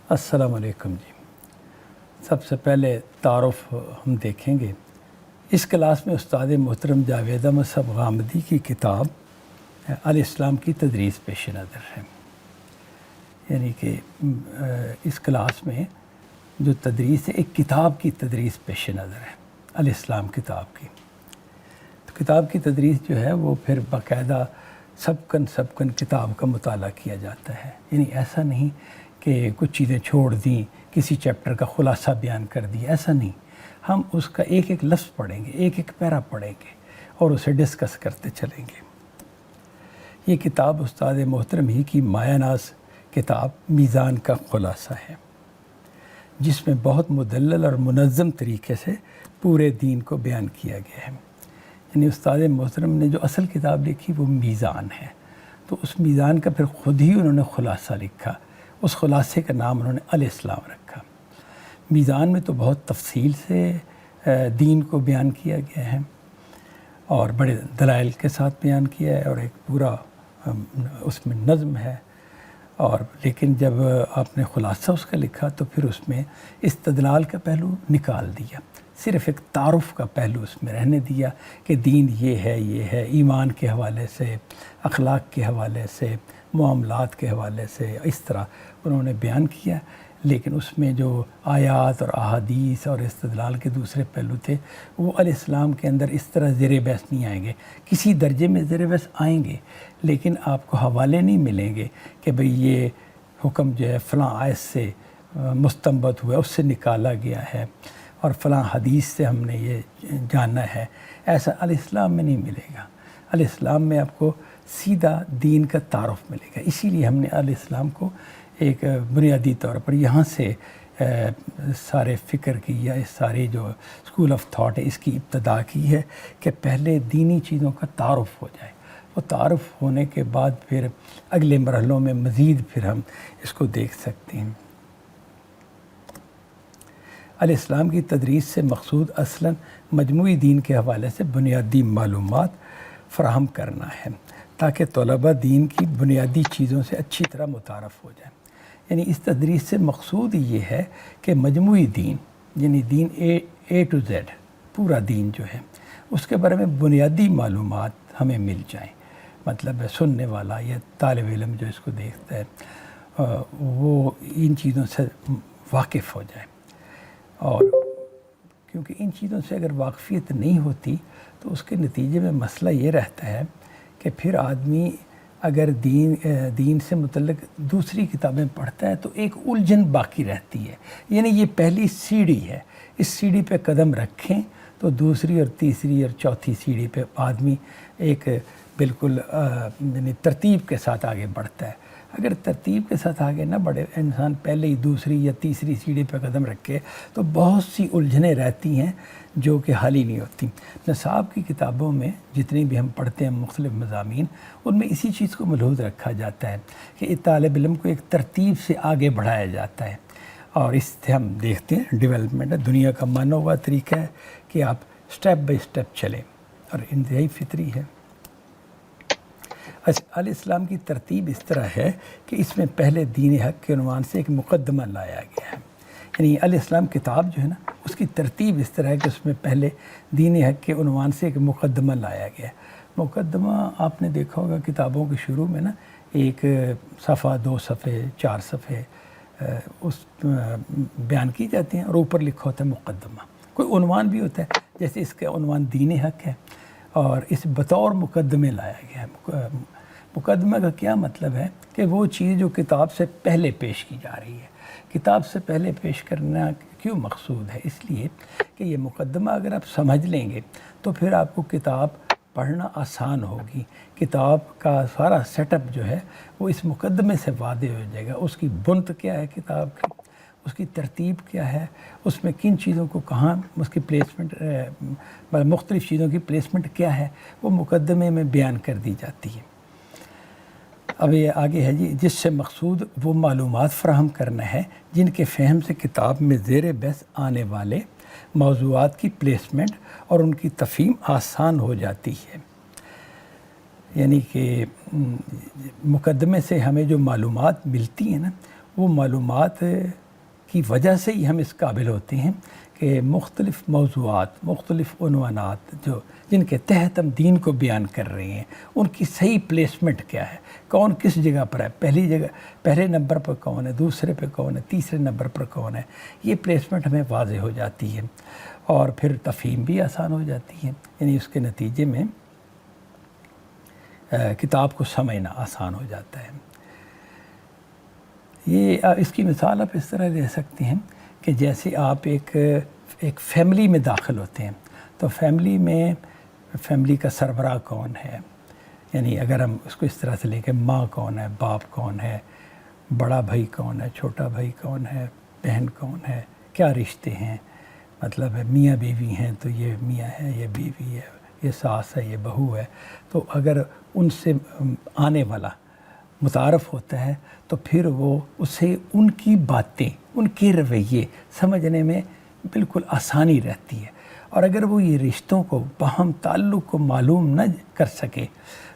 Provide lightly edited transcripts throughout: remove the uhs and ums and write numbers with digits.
السلام علیکم جی۔ سب سے پہلے تعارف ہم دیکھیں گے۔ اس کلاس میں استاد محترم جاوید احمد صاحب غامدی کی کتاب الاسلام کی تدریس پیش نظر ہے۔ یعنی کہ اس کلاس میں جو تدریس ہے ایک کتاب کی تدریس پیش نظر ہے، الاسلام کتاب کی۔ تو کتاب کی تدریس جو ہے وہ پھر باقاعدہ سبکن کتاب کا مطالعہ کیا جاتا ہے۔ یعنی ایسا نہیں کہ کچھ چیزیں چھوڑ دیں، کسی چیپٹر کا خلاصہ بیان کر دیا، ایسا نہیں۔ ہم اس کا ایک ایک لفظ پڑھیں گے، ایک ایک پیرا پڑھیں گے اور اسے ڈسکس کرتے چلیں گے۔ یہ کتاب استاد محترم ہی کی مایہ ناز کتاب میزان کا خلاصہ ہے، جس میں بہت مدلل اور منظم طریقے سے پورے دین کو بیان کیا گیا ہے۔ یعنی استاد محترم نے جو اصل کتاب لکھی وہ میزان ہے، تو اس میزان کا پھر خود ہی انہوں نے خلاصہ لکھا، اس خلاصے کا نام انہوں نے الاسلام رکھا۔ میزان میں تو بہت تفصیل سے دین کو بیان کیا گیا ہے اور بڑے دلائل کے ساتھ بیان کیا ہے، اور ایک پورا اس میں نظم ہے۔ اور لیکن جب آپ نے خلاصہ اس کا لکھا تو پھر اس میں استدلال کا پہلو نکال دیا، صرف ایک تعارف کا پہلو اس میں رہنے دیا کہ دین یہ ہے، ایمان کے حوالے سے، اخلاق کے حوالے سے، معاملات کے حوالے سے، اس طرح انہوں نے بیان کیا۔ لیکن اس میں جو آیات اور احادیث اور استدلال کے دوسرے پہلو تھے وہ الاسلام کے اندر اس طرح زیر بحث نہیں آئیں گے۔ کسی درجے میں زیر بحث آئیں گے، لیکن آپ کو حوالے نہیں ملیں گے کہ بھئی یہ حکم جو ہے فلاں آیت سے مستنبط ہوا، اس سے نکالا گیا ہے، اور فلاں حدیث سے ہم نے یہ جانا ہے۔ ایسا الاسلام میں نہیں ملے گا۔ الاسلام میں آپ کو سیدھا دین کا تعارف ملے گا۔ اسی لیے ہم نے الاسلام کو ایک بنیادی طور پر یہاں سے سارے فکر کی یا اس سارے جو اسکول آف تھاٹ ہے اس کی ابتدا کی ہے کہ پہلے دینی چیزوں کا تعارف ہو جائے، وہ تعارف ہونے کے بعد پھر اگلے مرحلوں میں مزید پھر ہم اس کو دیکھ سکتے ہیں۔ الاسلام کی تدریس سے مقصود اصلاً مجموعی دین کے حوالے سے بنیادی معلومات فراہم کرنا ہے تاکہ طلباء دین کی بنیادی چیزوں سے اچھی طرح متعارف ہو جائیں۔ یعنی اس تدریس سے مقصود یہ ہے کہ مجموعی دین، یعنی دین اے ٹو زیڈ، پورا دین جو ہے اس کے بارے میں بنیادی معلومات ہمیں مل جائیں۔ مطلب سننے والا یا طالب علم جو اس کو دیکھتا ہے وہ ان چیزوں سے واقف ہو جائے، اور کیونکہ ان چیزوں سے اگر واقفیت نہیں ہوتی تو اس کے نتیجے میں مسئلہ یہ رہتا ہے کہ پھر آدمی اگر دین سے متعلق دوسری کتابیں پڑھتا ہے تو ایک الجھن باقی رہتی ہے۔ یعنی یہ پہلی سیڑھی ہے، اس سیڑھی پہ قدم رکھیں تو دوسری اور تیسری اور چوتھی سیڑھی پہ آدمی ایک بالکل یعنی ترتیب کے ساتھ آگے بڑھتا ہے۔ اگر ترتیب کے ساتھ آگے نہ بڑھے، انسان پہلے ہی دوسری یا تیسری سیڑھی پہ قدم رکھے تو بہت سی الجھنیں رہتی ہیں جو کہ حل ہی نہیں ہوتی۔ نصاب کی کتابوں میں جتنی بھی ہم پڑھتے ہیں مختلف مضامین، ان میں اسی چیز کو ملحوظ رکھا جاتا ہے کہ طالب علم کو ایک ترتیب سے آگے بڑھایا جاتا ہے، اور اس سے ہم دیکھتے ہیں ڈیولپمنٹ ہے، دنیا کا مانا ہوا طریقہ ہے کہ آپ سٹیپ بائی سٹیپ چلیں، اور انتہائی فطری ہے۔ الاسلام کی ترتیب اس طرح ہے کہ اس میں پہلے دین حق کے عنوان سے ایک مقدمہ لایا گیا ہے۔ یعنی الاسلام کتاب جو ہے نا اس کی ترتیب اس طرح ہے کہ اس میں پہلے دین حق کے عنوان سے ایک مقدمہ لایا گیا ہے۔ مقدمہ آپ نے دیکھا ہوگا کتابوں کے شروع میں نا ایک صفحہ، 2 صفحے، 4 صفحے اس بیان کی جاتی ہیں، اور اوپر لکھا ہوتا ہے مقدمہ، کوئی عنوان بھی ہوتا ہے، جیسے اس کا عنوان دین حق ہے اور اس بطور مقدمے لایا گیا ہے۔ مقدمہ کا کیا مطلب ہے کہ وہ چیز جو کتاب سے پہلے پیش کی جا رہی ہے۔ کتاب سے پہلے پیش کرنا کیوں مقصود ہے؟ اس لیے کہ یہ مقدمہ اگر آپ سمجھ لیں گے تو پھر آپ کو کتاب پڑھنا آسان ہوگی۔ کتاب کا سارا سیٹ اپ جو ہے وہ اس مقدمے سے واضح ہو جائے گا۔ اس کی بنت کیا ہے کتاب کی، اس کی ترتیب کیا ہے، اس میں کن چیزوں کو کہاں اس کی پلیسمنٹ، مختلف چیزوں کی پلیسمنٹ کیا ہے، وہ مقدمے میں بیان کر دی جاتی ہے۔ اب یہ آگے ہے جی، جس سے مقصود وہ معلومات فراہم کرنا ہے جن کے فہم سے کتاب میں زیر بحث آنے والے موضوعات کی پلیسمنٹ اور ان کی تفہیم آسان ہو جاتی ہے۔ یعنی کہ مقدمے سے ہمیں جو معلومات ملتی ہیں نا وہ معلومات کی وجہ سے ہی ہم اس قابل ہوتے ہیں کہ مختلف موضوعات، مختلف عنوانات جن کے تحت ہم دین کو بیان کر رہے ہیں، ان کی صحیح پلیسمنٹ کیا ہے، کون کس جگہ پر ہے، پہلے نمبر پر کون ہے، دوسرے پہ کون ہے، تیسرے نمبر پر کون ہے، یہ پلیسمنٹ ہمیں واضح ہو جاتی ہے اور پھر تفہیم بھی آسان ہو جاتی ہے، یعنی اس کے نتیجے میں کتاب کو سمجھنا آسان ہو جاتا ہے۔ یہ اس کی مثال آپ اس طرح دے سکتے ہیں کہ جیسے آپ ایک فیملی میں داخل ہوتے ہیں تو فیملی کا سربراہ کون ہے، یعنی اگر ہم اس کو اس طرح سے لیں کہ ماں کون ہے، باپ کون ہے، بڑا بھائی کون ہے، چھوٹا بھائی کون ہے، بہن کون ہے، کیا رشتے ہیں، مطلب ہے میاں بیوی ہیں تو یہ میاں ہے، یہ بیوی ہے، یہ ساس ہے، یہ بہو ہے، تو اگر ان سے آنے والا متعارف ہوتا ہے تو پھر وہ اسے ان کی باتیں، ان کے رویے سمجھنے میں بالکل آسانی رہتی ہے، اور اگر وہ یہ رشتوں کو، باہم تعلق کو معلوم نہ کر سکے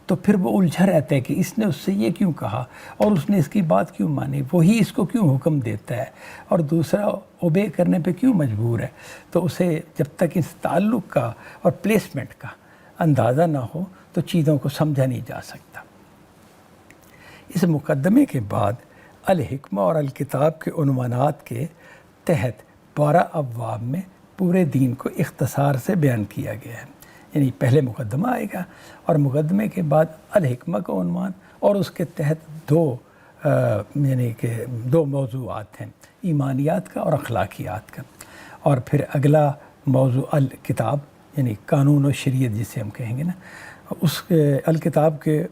تو پھر وہ الجھا رہتا ہے کہ اس نے اس سے یہ کیوں کہا اور اس نے اس کی بات کیوں مانی، وہی اس کو کیوں حکم دیتا ہے اور دوسرا اوبے کرنے پہ کیوں مجبور ہے۔ تو اسے جب تک اس تعلق کا اور پلیسمنٹ کا اندازہ نہ ہو تو چیزوں کو سمجھا نہیں جا سکتا۔ اس مقدمے کے بعد الحکمہ اور الکتاب کے عنوانات کے تحت 12 ابواب میں پورے دین کو اختصار سے بیان کیا گیا ہے، یعنی پہلے مقدمہ آئے گا اور مقدمے کے بعد الحکمہ کا عنوان اور اس کے تحت دو موضوعات ہیں، ایمانیات کا اور اخلاقیات کا، اور پھر اگلا موضوع الکتاب یعنی قانون و شریعت جسے ہم کہیں گے نا، اس الکتاب کے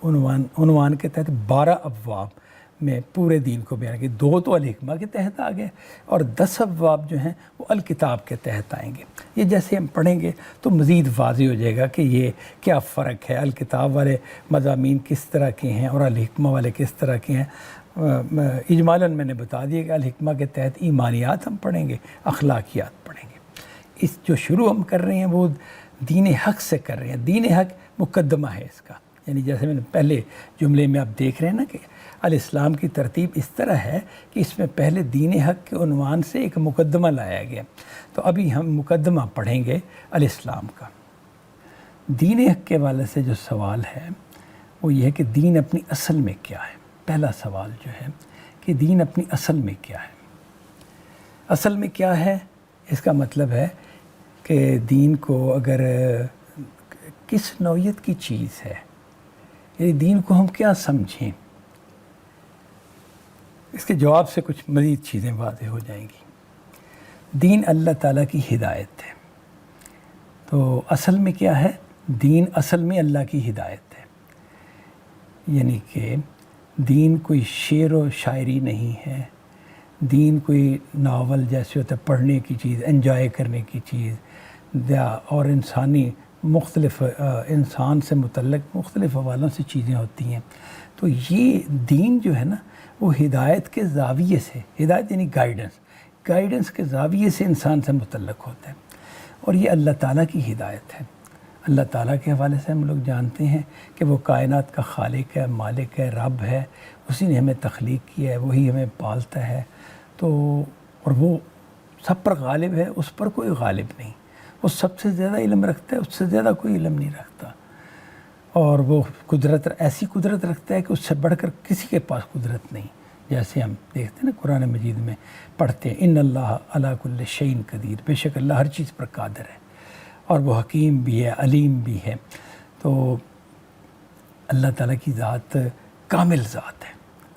عنوان کے تحت 12 ابواب میں پورے دین کو بیان کیا، 2 تو الحکمہ کے تحت آ گئے اور 10 ابواب جو ہیں وہ الکتاب کے تحت آئیں گے۔ یہ جیسے ہم پڑھیں گے تو مزید واضح ہو جائے گا کہ یہ کیا فرق ہے، الکتاب والے مضامین کس طرح کے ہیں اور الحکمہ والے کس طرح کے ہیں۔ اجمالاً میں نے بتا دیا کہ الحکمہ کے تحت ایمانیات ہم پڑھیں گے، اخلاقیات پڑھیں گے۔ اس جو شروع ہم کر رہے ہیں وہ دین حق سے کر رہے ہیں، دین حق مقدمہ ہے اس کا، یعنی جیسے میں نے پہلے جملے میں آپ دیکھ رہے ہیں نا کہ الاسلام کی ترتیب اس طرح ہے کہ اس میں پہلے دین حق کے عنوان سے ایک مقدمہ لایا گیا، تو ابھی ہم مقدمہ پڑھیں گے الاسلام کا۔ دین حق کے حوالے سے جو سوال ہے وہ یہ ہے کہ دین اپنی اصل میں کیا ہے۔ پہلا سوال جو ہے کہ دین اپنی اصل میں کیا ہے۔ اصل میں کیا ہے، اس کا مطلب ہے کہ دین کو اگر کس نوعیت کی چیز ہے، یعنی دین کو ہم کیا سمجھیں، اس کے جواب سے کچھ مزید چیزیں واضح ہو جائیں گی۔ دین اللہ تعالیٰ کی ہدایت ہے، تو اصل میں کیا ہے، دین اصل میں اللہ کی ہدایت ہے، یعنی کہ دین کوئی شعر و شاعری نہیں ہے، دین کوئی ناول جیسے ہوتا ہے پڑھنے کی چیز، انجوائے کرنے کی چیز، اور مختلف انسان سے متعلق مختلف حوالوں سے چیزیں ہوتی ہیں۔ تو یہ دین جو ہے نا وہ ہدایت کے زاویے سے، ہدایت یعنی گائیڈنس کے زاویے سے انسان سے متعلق ہوتا ہے، اور یہ اللہ تعالیٰ کی ہدایت ہے۔ اللہ تعالیٰ کے حوالے سے ہم لوگ جانتے ہیں کہ وہ کائنات کا خالق ہے، مالک ہے، رب ہے، اسی نے ہمیں تخلیق کیا ہے، وہی ہمیں پالتا ہے، تو اور وہ سب پر غالب ہے، اس پر کوئی غالب نہیں، وہ سب سے زیادہ علم رکھتا ہے، اس سے زیادہ کوئی علم نہیں رکھتا، اور وہ ایسی قدرت رکھتا ہے کہ اس سے بڑھ کر کسی کے پاس قدرت نہیں، جیسے ہم دیکھتے ہیں نا قرآن مجید میں پڑھتے ہیں ان اللہ علی کل شیء قدیر، بے شک اللہ ہر چیز پر قادر ہے اور وہ حکیم بھی ہے، علیم بھی ہے۔ تو اللہ تعالیٰ کی ذات کامل ذات ہے،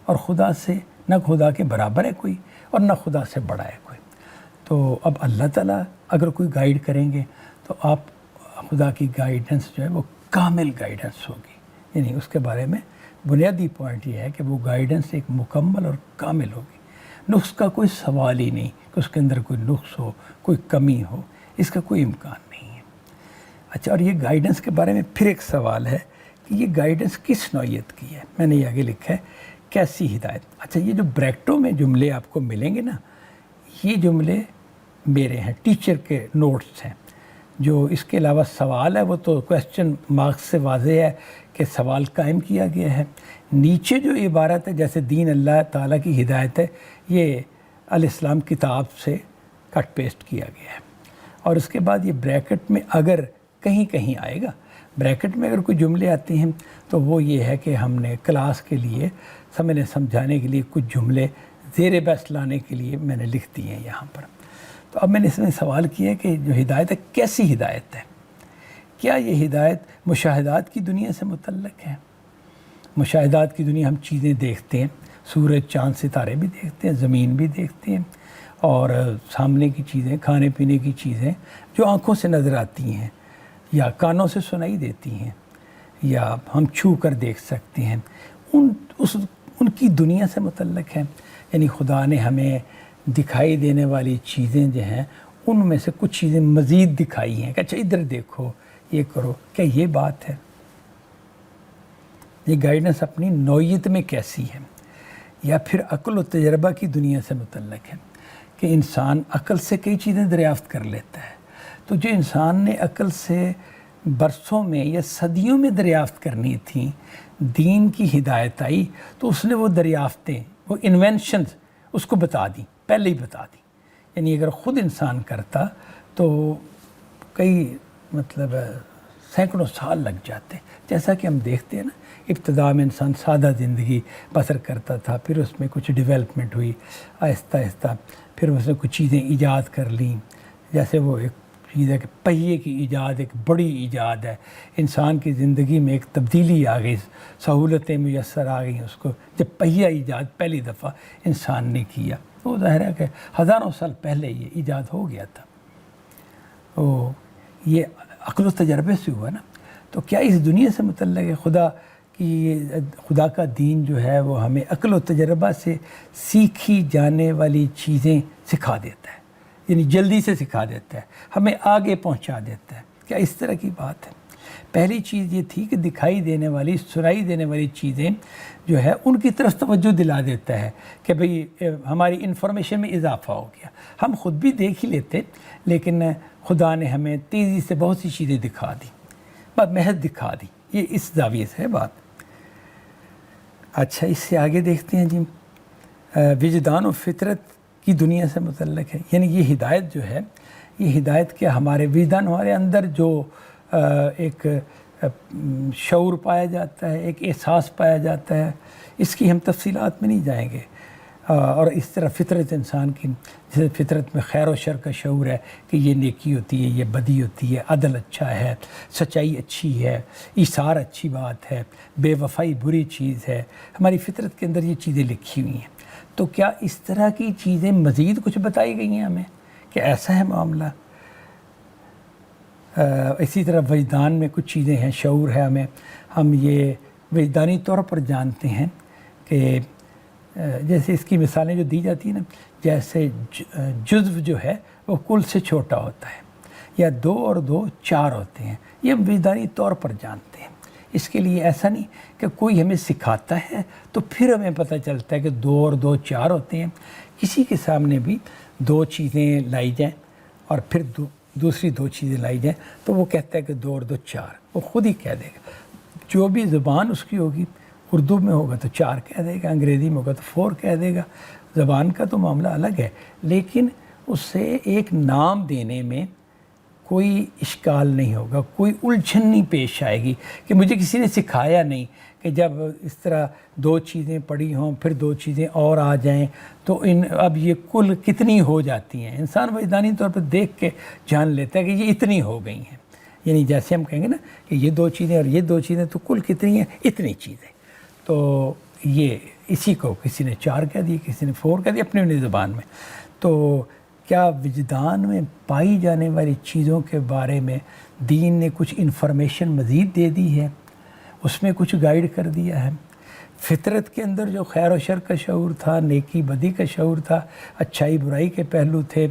اور خدا سے نہ خدا کے برابر ہے کوئی اور نہ خدا سے بڑا ہے کوئی۔ تو اب اللہ تعالیٰ اگر کوئی گائیڈ کریں گے تو آپ خدا کی گائیڈنس جو ہے وہ کامل گائیڈنس ہوگی، یعنی اس کے بارے میں بنیادی پوائنٹ یہ ہے کہ وہ گائیڈنس ایک مکمل اور کامل ہوگی، نقص کا کوئی سوال ہی نہیں کہ اس کے اندر کوئی نقص ہو، کوئی کمی ہو، اس کا کوئی امکان نہیں ہے۔ اچھا، اور یہ گائیڈنس کے بارے میں پھر ایک سوال ہے کہ یہ گائیڈنس کس نوعیت کی ہے۔ میں نے یہ آگے لکھا ہے کیسی ہدایت۔ اچھا، یہ جو بریکٹوں میں جملے آپ کو ملیں گے نا، یہ جملے میرے ہیں، ٹیچر کے نوٹس ہیں، جو اس کے علاوہ سوال ہے وہ تو کویسچن مارکس سے واضح ہے کہ سوال قائم کیا گیا ہے۔ نیچے جو عبارت ہے جیسے دین اللہ تعالیٰ کی ہدایت ہے، یہ الاسلام کتاب سے کٹ پیسٹ کیا گیا ہے، اور اس کے بعد یہ بریکٹ میں اگر کہیں کہیں آئے گا، بریکٹ میں اگر کوئی جملے آتے ہیں تو وہ یہ ہے کہ ہم نے کلاس کے لیے سمجھانے کے لیے کچھ جملے زیر بحث لانے کے لیے میں نے لکھ دیے ہیں یہاں پر۔ تو اب میں نے اس میں سوال کیا کہ جو ہدایت ہے کیسی ہدایت ہے؟ کیا یہ ہدایت مشاہدات کی دنیا سے متعلق ہے؟ مشاہدات کی دنیا ہم چیزیں دیکھتے ہیں، سورج چاند ستارے بھی دیکھتے ہیں، زمین بھی دیکھتے ہیں، اور سامنے کی چیزیں، کھانے پینے کی چیزیں جو آنکھوں سے نظر آتی ہیں یا کانوں سے سنائی دیتی ہیں یا ہم چھو کر دیکھ سکتے ہیں، ان کی دنیا سے متعلق ہے۔ یعنی خدا نے ہمیں دکھائی دینے والی چیزیں جو ہیں ان میں سے کچھ چیزیں مزید دکھائی ہیں کہ اچھا ادھر دیکھو، یہ کرو، کیا یہ بات ہے؟ یہ گائیڈنس اپنی نوعیت میں کیسی ہے؟ یا پھر عقل و تجربہ کی دنیا سے متعلق ہے کہ انسان عقل سے کئی چیزیں دریافت کر لیتا ہے، تو جو انسان نے عقل سے برسوں میں یا صدیوں میں دریافت کرنی تھیں، دین کی ہدایت آئی تو اس نے وہ دریافتیں، وہ انوینشنز اس کو بتا دیں، پہلے ہی بتا دیں۔ یعنی اگر خود انسان کرتا تو کئی سینکڑوں سال لگ جاتے، جیسا کہ ہم دیکھتے ہیں نا، ابتدا میں انسان سادہ زندگی بسر کرتا تھا، پھر اس میں کچھ ڈیولپمنٹ ہوئی آہستہ آہستہ، پھر اس نے کچھ چیزیں ایجاد کر لیں، جیسے وہ ایک چیز ہے کہ پہیے کی ایجاد ایک بڑی ایجاد ہے، انسان کی زندگی میں ایک تبدیلی آ گئی، سہولتیں میسر آ گئیں اس کو جب پہیہ ایجاد پہلی دفعہ انسان نے کیا، تو ظاہر ہے کہ ہزاروں سال پہلے یہ ایجاد ہو گیا تھا۔ تو یہ عقل و تجربے سے ہوا نا، تو کیا اس دنیا سے متعلق ہے؟ خدا کا دین جو ہے وہ ہمیں عقل و تجربہ سے سیکھی جانے والی چیزیں سکھا دیتا ہے، یعنی جلدی سے سکھا دیتا ہے، ہمیں آگے پہنچا دیتا ہے۔ کیا اس طرح کی بات ہے؟ پہلی چیز یہ تھی کہ دکھائی دینے والی، سنائی دینے والی چیزیں جو ہے ان کی طرف توجہ دلا دیتا ہے کہ بھئی ہماری انفارمیشن میں اضافہ ہو گیا، ہم خود بھی دیکھ ہی لیتے، لیکن خدا نے ہمیں تیزی سے بہت سی چیزیں دکھا دی، بس محض دکھا دی۔ یہ اس زاویے سے ہے بات۔ اچھا، اس سے آگے دیکھتے ہیں جی، وجدان و فطرت کی دنیا سے متعلق ہے۔ یعنی یہ ہدایت جو ہے، یہ ہدایت کیا ہمارے وجدان، ہمارے اندر جو ایک شعور پایا جاتا ہے، ایک احساس پایا جاتا ہے، اس کی ہم تفصیلات میں نہیں جائیں گے، اور اس طرح فطرت انسان کی، جیسے فطرت میں خیر و شر کا شعور ہے کہ یہ نیکی ہوتی ہے، یہ بدی ہوتی ہے، عدل اچھا ہے، سچائی اچھی ہے، ایثار اچھی بات ہے، بے وفائی بری چیز ہے، ہماری فطرت کے اندر یہ چیزیں لکھی ہوئی ہیں۔ تو کیا اس طرح کی چیزیں مزید کچھ بتائی گئی ہیں ہمیں کہ ایسا ہے معاملہ؟ اسی طرح وجدان میں کچھ چیزیں ہیں، شعور ہے، ہم یہ وجدانی طور پر جانتے ہیں کہ جیسے اس کی مثالیں جو دی جاتی ہیں نا، جیسے جزو جو ہے وہ کل سے چھوٹا ہوتا ہے، یا 2 اور 2 4 ہوتے ہیں، یہ ہم وجدانی طور پر جانتے ہیں۔ اس کے لیے ایسا نہیں کہ کوئی ہمیں سکھاتا ہے تو پھر ہمیں پتہ چلتا ہے کہ 2 اور 2 4 ہوتے ہیں۔ کسی کے سامنے بھی 2 چیزیں لائی جائیں اور پھر دوسری 2 چیزیں لائی جائیں تو وہ کہتا ہے کہ 2 اور 2 4، وہ خود ہی کہہ دے گا۔ جو بھی زبان اس کی ہوگی، اردو میں ہوگا تو 4 کہہ دے گا، انگریزی میں ہوگا تو 4 کہہ دے گا۔ زبان کا تو معاملہ الگ ہے، لیکن اس سے ایک نام دینے میں کوئی اشکال نہیں ہوگا، کوئی الجھن نہیں پیش آئے گی کہ مجھے کسی نے سکھایا نہیں کہ جب اس طرح 2 چیزیں پڑھی ہوں پھر 2 چیزیں اور آ جائیں تو اب یہ کل کتنی ہو جاتی ہیں۔ انسان وجدانی طور پر دیکھ کے جان لیتا ہے کہ یہ اتنی ہو گئی ہیں، یعنی جیسے ہم کہیں گے نا کہ یہ 2 چیزیں اور یہ 2 چیزیں تو کل کتنی ہیں، اتنی چیزیں۔ تو یہ اسی کو کسی نے 4 کہہ دی، کسی نے 4 کہہ دی اپنی اپنی زبان میں۔ تو کیا وجدان میں پائی جانے والی چیزوں کے بارے میں دین نے کچھ انفارمیشن مزید دے دی ہے، اس میں کچھ گائیڈ کر دیا ہے؟ فطرت کے اندر جو خیر و شر کا شعور تھا، نیکی بدی کا شعور تھا، اچھائی برائی کے پہلو تھے،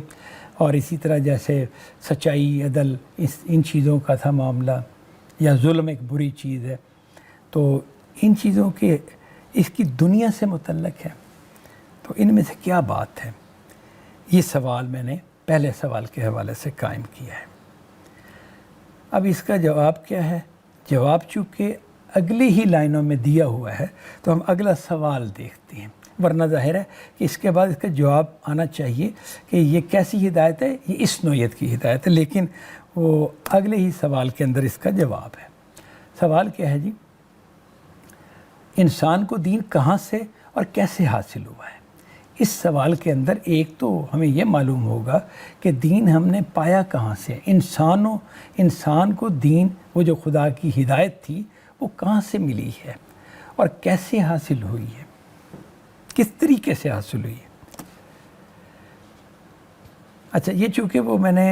اور اسی طرح جیسے سچائی عدل ان چیزوں کا تھا معاملہ، یا ظلم ایک بری چیز ہے، تو ان چیزوں کے اس کی دنیا سے متعلق ہے۔ تو ان میں سے کیا بات ہے؟ یہ سوال میں نے پہلے سوال کے حوالے سے قائم کیا ہے۔ اب اس کا جواب کیا ہے؟ جواب چونکہ اگلی ہی لائنوں میں دیا ہوا ہے تو ہم اگلا سوال دیکھتے ہیں، ورنہ ظاہر ہے کہ اس کے بعد اس کا جواب آنا چاہیے کہ یہ کیسی ہدایت ہے، یہ اس نوعیت کی ہدایت ہے، لیکن وہ اگلے ہی سوال کے اندر اس کا جواب ہے۔ سوال کیا ہے جی؟ انسان کو دین کہاں سے اور کیسے حاصل ہوا ہے؟ اس سوال کے اندر ایک تو ہمیں یہ معلوم ہوگا کہ دین ہم نے پایا کہاں سے، انسان کو دین، وہ جو خدا کی ہدایت تھی، وہ کہاں سے ملی ہے اور کیسے حاصل ہوئی ہے، کس طریقے سے حاصل ہوئی ہے۔ اچھا، یہ چونکہ وہ میں نے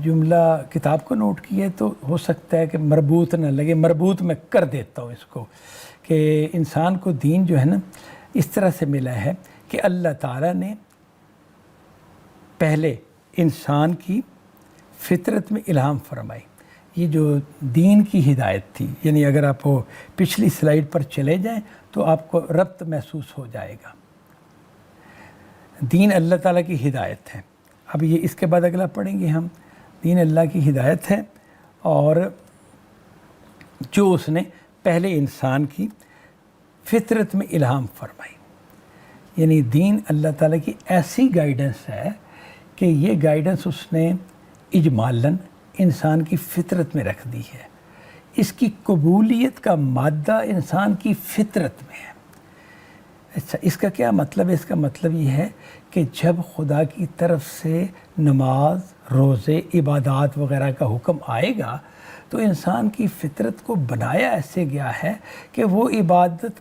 جملہ کتاب کو نوٹ کیا ہے تو ہو سکتا ہے کہ مربوط نہ لگے، مربوط میں کر دیتا ہوں اس کو، کہ انسان کو دین جو ہے نا اس طرح سے ملا ہے کہ اللہ تعالیٰ نے پہلے انسان کی فطرت میں الہام فرمائی۔ یہ جو دین کی ہدایت تھی، یعنی اگر آپ وہ پچھلی سلائیڈ پر چلے جائیں تو آپ کو ربط محسوس ہو جائے گا۔ دین اللہ تعالیٰ کی ہدایت ہے۔ اب یہ اس کے بعد اگلا پڑھیں گے ہم، دین اللہ کی ہدایت ہے اور جو اس نے پہلے انسان کی فطرت میں الہام فرمائی، یعنی دین اللہ تعالیٰ کی ایسی گائیڈنس ہے کہ یہ گائیڈنس اس نے اجمالاً انسان کی فطرت میں رکھ دی ہے۔ اس کی قبولیت کا مادہ انسان کی فطرت میں ہے۔ اچھا، اس کا کیا مطلب ہے؟ اس کا مطلب یہ ہے کہ جب خدا کی طرف سے نماز، روزے، عبادات وغیرہ کا حکم آئے گا تو انسان کی فطرت کو بنایا ایسے گیا ہے کہ وہ عبادت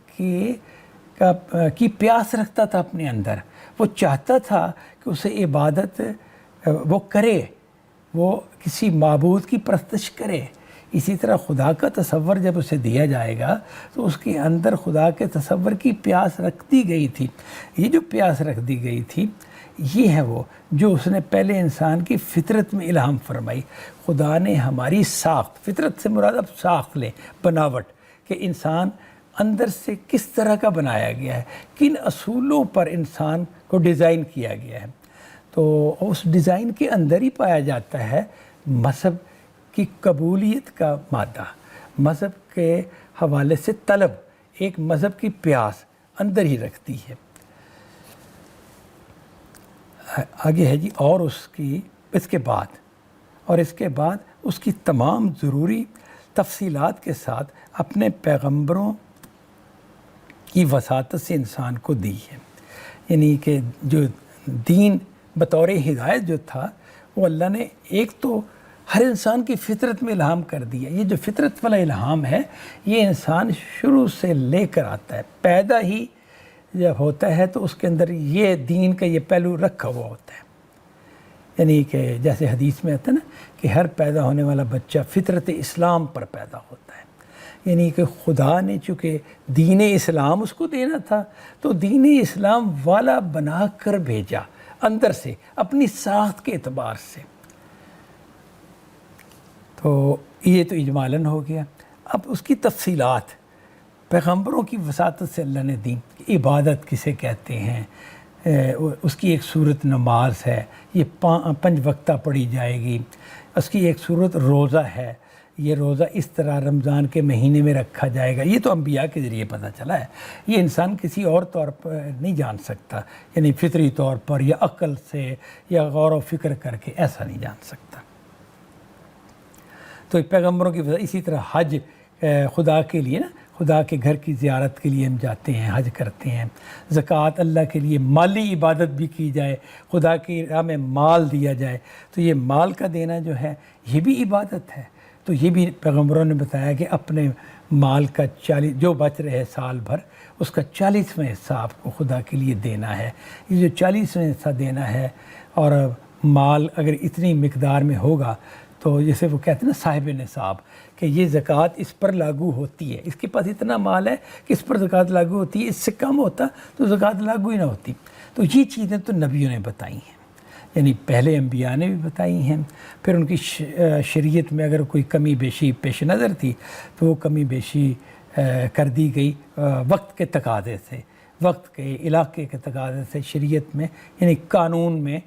کی پیاس رکھتا تھا اپنے اندر، وہ چاہتا تھا کہ اسے عبادت وہ کرے، وہ کسی معبود کی پرستش کرے۔ اسی طرح خدا کا تصور جب اسے دیا جائے گا تو اس کے اندر خدا کے تصور کی پیاس رکھ دی گئی تھی۔ یہ جو پیاس رکھ دی گئی تھی یہ ہے وہ جو اس نے پہلے انسان کی فطرت میں الہام فرمائی۔ خدا نے ہماری ساخت، فطرت سے مراد اب ساخت لیں، بناوٹ، کہ انسان اندر سے کس طرح کا بنایا گیا ہے، کن اصولوں پر انسان کو ڈیزائن کیا گیا ہے، تو اس ڈیزائن کے اندر ہی پایا جاتا ہے مذہب کی قبولیت کا مادہ، مذہب کے حوالے سے طلب، ایک مذہب کی پیاس اندر ہی رکھتی ہے۔ آگے ہے جی، اور اس کے بعد اس کی تمام ضروری تفصیلات کے ساتھ اپنے پیغمبروں کی وساطت سے انسان کو دی ہے۔ یعنی کہ جو دین بطور ہدایت جو تھا وہ اللہ نے ایک تو ہر انسان کی فطرت میں الہام کر دیا۔ یہ جو فطرت والا الہام ہے یہ انسان شروع سے لے کر آتا ہے، پیدا ہی جب ہوتا ہے تو اس کے اندر یہ دین کا یہ پہلو رکھا ہوا ہوتا ہے۔ یعنی کہ جیسے حدیث میں آتا ہے نا کہ ہر پیدا ہونے والا بچہ فطرت اسلام پر پیدا ہوتا ہے، یعنی کہ خدا نے چونکہ دین اسلام اس کو دینا تھا تو دین اسلام والا بنا کر بھیجا اندر سے، اپنی ساخت کے اعتبار سے۔ تو یہ تو اجمالاً ہو گیا۔ اب اس کی تفصیلات پیغمبروں کی وساطت سے اللہ نے دی۔ عبادت کسے کہتے ہیں، اس کی ایک صورت نماز ہے، یہ 5 وقتہ پڑھی جائے گی۔ اس کی ایک صورت روزہ ہے، یہ روزہ اس طرح رمضان کے مہینے میں رکھا جائے گا۔ یہ تو انبیاء کے ذریعے پتہ چلا ہے، یہ انسان کسی اور طور پر نہیں جان سکتا، یعنی فطری طور پر یا عقل سے یا غور و فکر کر کے ایسا نہیں جان سکتا۔ تو پیغمبروں کی وجہ، اسی طرح حج خدا کے لیے نا، خدا کے گھر کی زیارت کے لیے ہم جاتے ہیں، حج کرتے ہیں۔ زکوٰۃ اللہ کے لیے مالی عبادت بھی کی جائے، خدا کی راہ میں مال دیا جائے، تو یہ مال کا دینا جو ہے یہ بھی عبادت ہے۔ تو یہ بھی پیغمبروں نے بتایا کہ اپنے مال کا 40 جو بچ رہے سال بھر اس کا 40واں حصہ آپ کو خدا کے لیے دینا ہے۔ یہ جو 40واں حصہ دینا ہے، اور مال اگر اتنی مقدار میں ہوگا تو جیسے وہ کہتے ہیں نا صاحب نصاب، کہ یہ زکوٰۃ اس پر لاگو ہوتی ہے، اس کے پاس اتنا مال ہے کہ اس پر زکوٰۃ لاگو ہوتی ہے، اس سے کم ہوتا تو زکوٰۃ لاگو ہی نہ ہوتی۔ تو یہ چیزیں تو نبیوں نے بتائی ہیں، یعنی پہلے انبیاء نے بھی بتائی ہیں۔ پھر ان کی شریعت میں اگر کوئی کمی بیشی پیش نظر تھی تو وہ کمی بیشی کر دی گئی وقت کے تقاضے سے، وقت کے علاقے کے تقاضے سے، شریعت میں یعنی قانون میں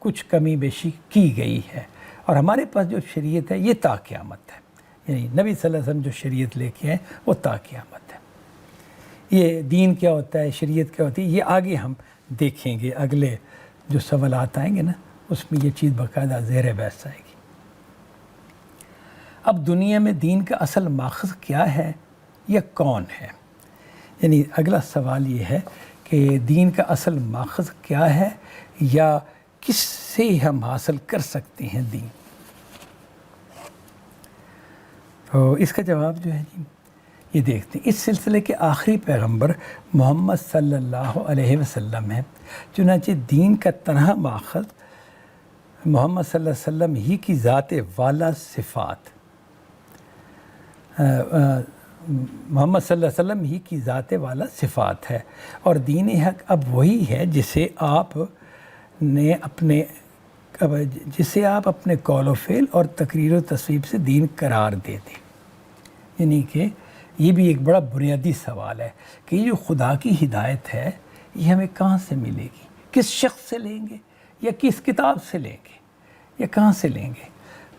کچھ کمی بیشی کی گئی ہے۔ اور ہمارے پاس جو شریعت ہے یہ تا قیامت ہے، یعنی نبی صلی اللہ علیہ وسلم جو شریعت لے کے آئے وہ تا قیامت ہے۔ یہ دین کیا ہوتا ہے، شریعت کیا ہوتی ہے، یہ آگے ہم دیکھیں گے، اگلے جو سوالات آئیں گے نا اس میں یہ چیز باقاعدہ زیر بحث آئے گی۔ اب دنیا میں دین کا اصل ماخذ کیا ہے یا کون ہے؟ یعنی اگلا سوال یہ ہے کہ دین کا اصل ماخذ کیا ہے یا کس سے ہم حاصل کر سکتے ہیں دین؟ تو اس کا جواب جو ہے جی یہ دیکھتے ہیں۔ اس سلسلے کے آخری پیغمبر محمد صلی اللہ علیہ وسلم ہیں، چنانچہ دین کا تنہا ماخذ محمد صلی اللہ علیہ وسلم ہی کی ذات والا صفات، محمد صلی اللہ علیہ وسلم ہی کی ذات والا صفات ہے، اور دین حق اب وہی ہے جسے آپ اپنے قول و فعل اور تقریر و تصویب سے دین قرار دے دیں۔ یعنی کہ یہ بھی ایک بڑا بنیادی سوال ہے کہ یہ جو خدا کی ہدایت ہے یہ ہمیں کہاں سے ملے گی، کس شخص سے لیں گے یا کس کتاب سے لیں گے یا کہاں سے لیں گے؟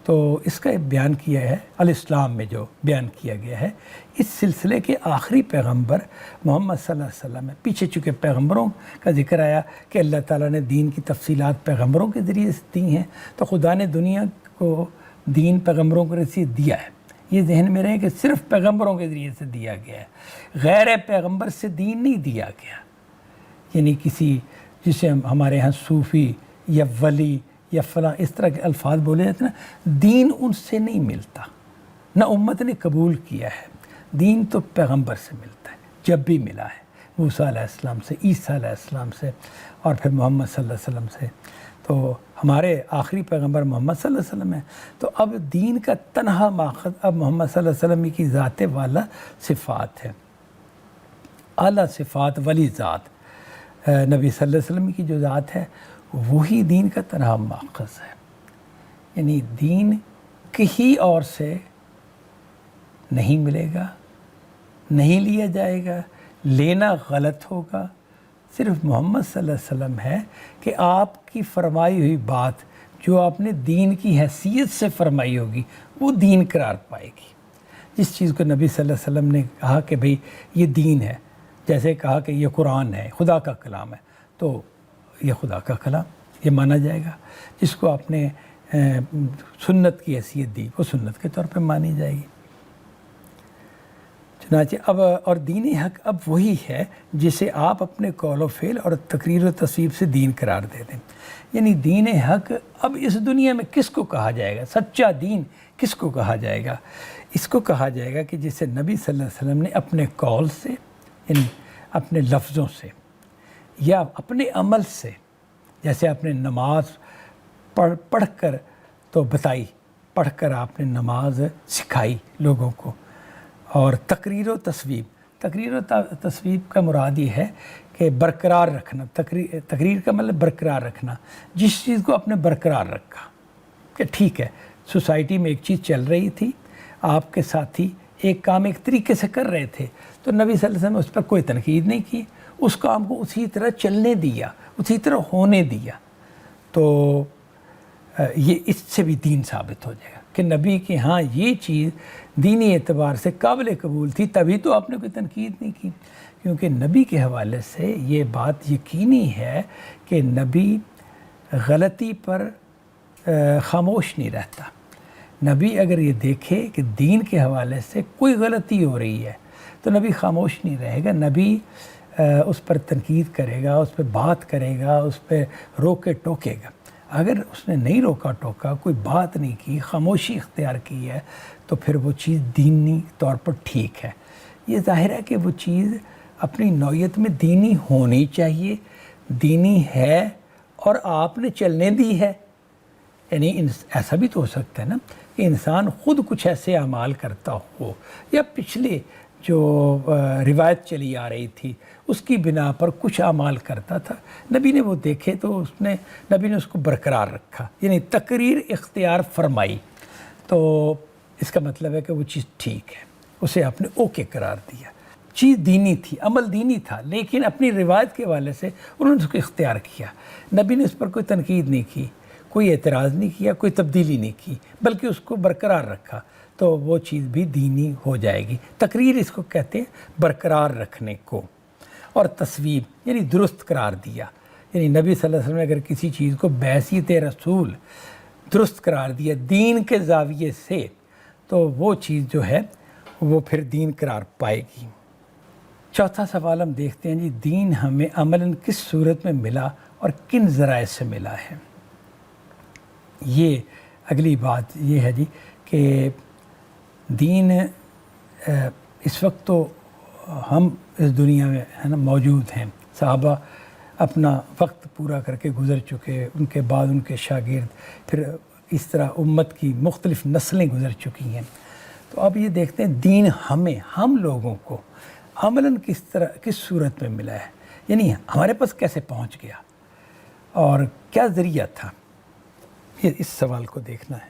تو اس کا بیان کیا ہے الاسلام میں، جو بیان کیا گیا ہے اس سلسلے کے آخری پیغمبر محمد صلی اللہ علیہ وسلم ہے۔ پیچھے چونکہ پیغمبروں کا ذکر آیا کہ اللہ تعالیٰ نے دین کی تفصیلات پیغمبروں کے ذریعے سے دی ہیں، تو خدا نے دنیا کو دین پیغمبروں کے ذریعے دیا ہے۔ یہ ذہن میں رہے کہ صرف پیغمبروں کے ذریعے سے دیا گیا ہے، غیر پیغمبر سے دین نہیں دیا گیا۔ یعنی کسی جسے ہمارے ہاں صوفی یا ولی یا فلاں اس طرح کے الفاظ بولے جاتے ہیں نا، دین ان سے نہیں ملتا، نہ امت نے قبول کیا ہے۔ دین تو پیغمبر سے ملتا ہے، جب بھی ملا ہے، موسیٰ علیہ السلام سے، عیسیٰ علیہ السلام سے، اور پھر محمد صلی اللہ علیہ وسلم سے۔ تو ہمارے آخری پیغمبر محمد صلی اللہ علیہ وسلم ہیں۔ تو اب دین کا تنہا ماخذ اب محمد صلی اللہ علیہ وسلم کی ذات والا صفات ہے، اعلیٰ صفات ولی ذات۔ نبی صلی اللہ علیہ وسلم کی جو ذات ہے وہی دین کا تنہا ماخذ ہے۔ یعنی دین کہیں اور سے نہیں ملے گا، نہیں لیا جائے گا، لینا غلط ہوگا۔ صرف محمد صلی اللہ علیہ وسلم ہے کہ آپ کی فرمائی ہوئی بات جو آپ نے دین کی حیثیت سے فرمائی ہوگی وہ دین قرار پائے گی۔ جس چیز کو نبی صلی اللہ علیہ وسلم نے کہا کہ بھئی یہ دین ہے، جیسے کہا کہ یہ قرآن ہے، خدا کا کلام ہے، تو یہ خدا کا کلام یہ مانا جائے گا۔ جس کو آپ نے سنت کی حیثیت دی وہ سنت کے طور پہ مانی جائے گی۔ چنانچہ اب اور دین حق اب وہی ہے جسے آپ اپنے قول و فعل اور تقریر و تصویب سے دین قرار دے دیں۔ یعنی دین حق اب اس دنیا میں کس کو کہا جائے گا، سچا دین کس کو کہا جائے گا؟ اس کو کہا جائے گا کہ جسے نبی صلی اللہ علیہ وسلم نے اپنے قول سے، یعنی اپنے لفظوں سے یا اپنے عمل سے، جیسے آپ نے نماز پڑھ کر تو بتائی، پڑھ کر آپ نے نماز سکھائی لوگوں کو، اور تقریر و تصویب کا مراد یہ ہے کہ برقرار رکھنا۔ تقریر کا مطلب برقرار رکھنا، جس چیز کو آپ نے برقرار رکھا کہ ٹھیک ہے سوسائٹی میں ایک چیز چل رہی تھی، آپ کے ساتھی ایک کام ایک طریقے سے کر رہے تھے، تو نبی صلی اللہ علیہ وسلم نے اس پر کوئی تنقید نہیں کی، اس کام کو اسی طرح چلنے دیا، اسی طرح ہونے دیا۔ تو یہ اس سے بھی دین ثابت ہو جائے گا کہ نبی کے ہاں یہ چیز دینی اعتبار سے قابل قبول تھی، تبھی تو آپ نے کوئی تنقید نہیں کی۔ کیونکہ نبی کے حوالے سے یہ بات یقینی ہے کہ نبی غلطی پر خاموش نہیں رہتا۔ نبی اگر یہ دیکھے کہ دین کے حوالے سے کوئی غلطی ہو رہی ہے تو نبی خاموش نہیں رہے گا، نبی اس پر تنقید کرے گا، اس پہ بات کرے گا، اس پہ روکے ٹوکے گا۔ اگر اس نے نہیں روکا ٹوکا، کوئی بات نہیں کی، خاموشی اختیار کی ہے، تو پھر وہ چیز دینی طور پر ٹھیک ہے۔ یہ ظاہر ہے کہ وہ چیز اپنی نوعیت میں دینی ہونی چاہیے، دینی ہے اور آپ نے چلنے دی ہے۔ یعنی ایسا بھی تو ہو سکتا ہے نا کہ انسان خود کچھ ایسے اعمال کرتا ہو، یا پچھلے جو روایت چلی آ رہی تھی اس کی بنا پر کچھ اعمال کرتا تھا، نبی نے وہ دیکھے تو نبی نے اس کو برقرار رکھا، یعنی تقریر اختیار فرمائی، تو اس کا مطلب ہے کہ وہ چیز ٹھیک ہے، اسے آپ نے اوکے قرار دیا۔ چیز دینی تھی، عمل دینی تھا، لیکن اپنی روایت کے حوالے سے انہوں نے اس کو اختیار کیا۔ نبی نے اس پر کوئی تنقید نہیں کی، کوئی اعتراض نہیں کیا، کوئی تبدیلی نہیں کی، بلکہ اس کو برقرار رکھا۔ تو وہ چیز بھی دینی ہو جائے گی۔ تقریر اس کو کہتے ہیں برقرار رکھنے کو، اور تصویب یعنی درست قرار دیا، یعنی نبی صلی اللہ علیہ وسلم نے اگر کسی چیز کو بحیثیت رسول درست قرار دیا دین کے زاویے سے، تو وہ چیز جو ہے وہ پھر دین قرار پائے گی۔ چوتھا سوال ہم دیکھتے ہیں جی، دین ہمیں عملاً کس صورت میں ملا اور کن ذرائع سے ملا ہے؟ یہ اگلی بات یہ ہے جی کہ دین اس وقت تو ہم اس دنیا میں ہے نا موجود ہیں، صحابہ اپنا وقت پورا کر کے گزر چکے، ان کے بعد ان کے شاگرد، پھر اس طرح امت کی مختلف نسلیں گزر چکی ہیں۔ تو اب یہ دیکھتے ہیں دین ہمیں، ہم لوگوں کو عملاً کس صورت میں ملا ہے، یعنی ہمارے پاس کیسے پہنچ گیا اور کیا ذریعہ تھا، یہ اس سوال کو دیکھنا ہے۔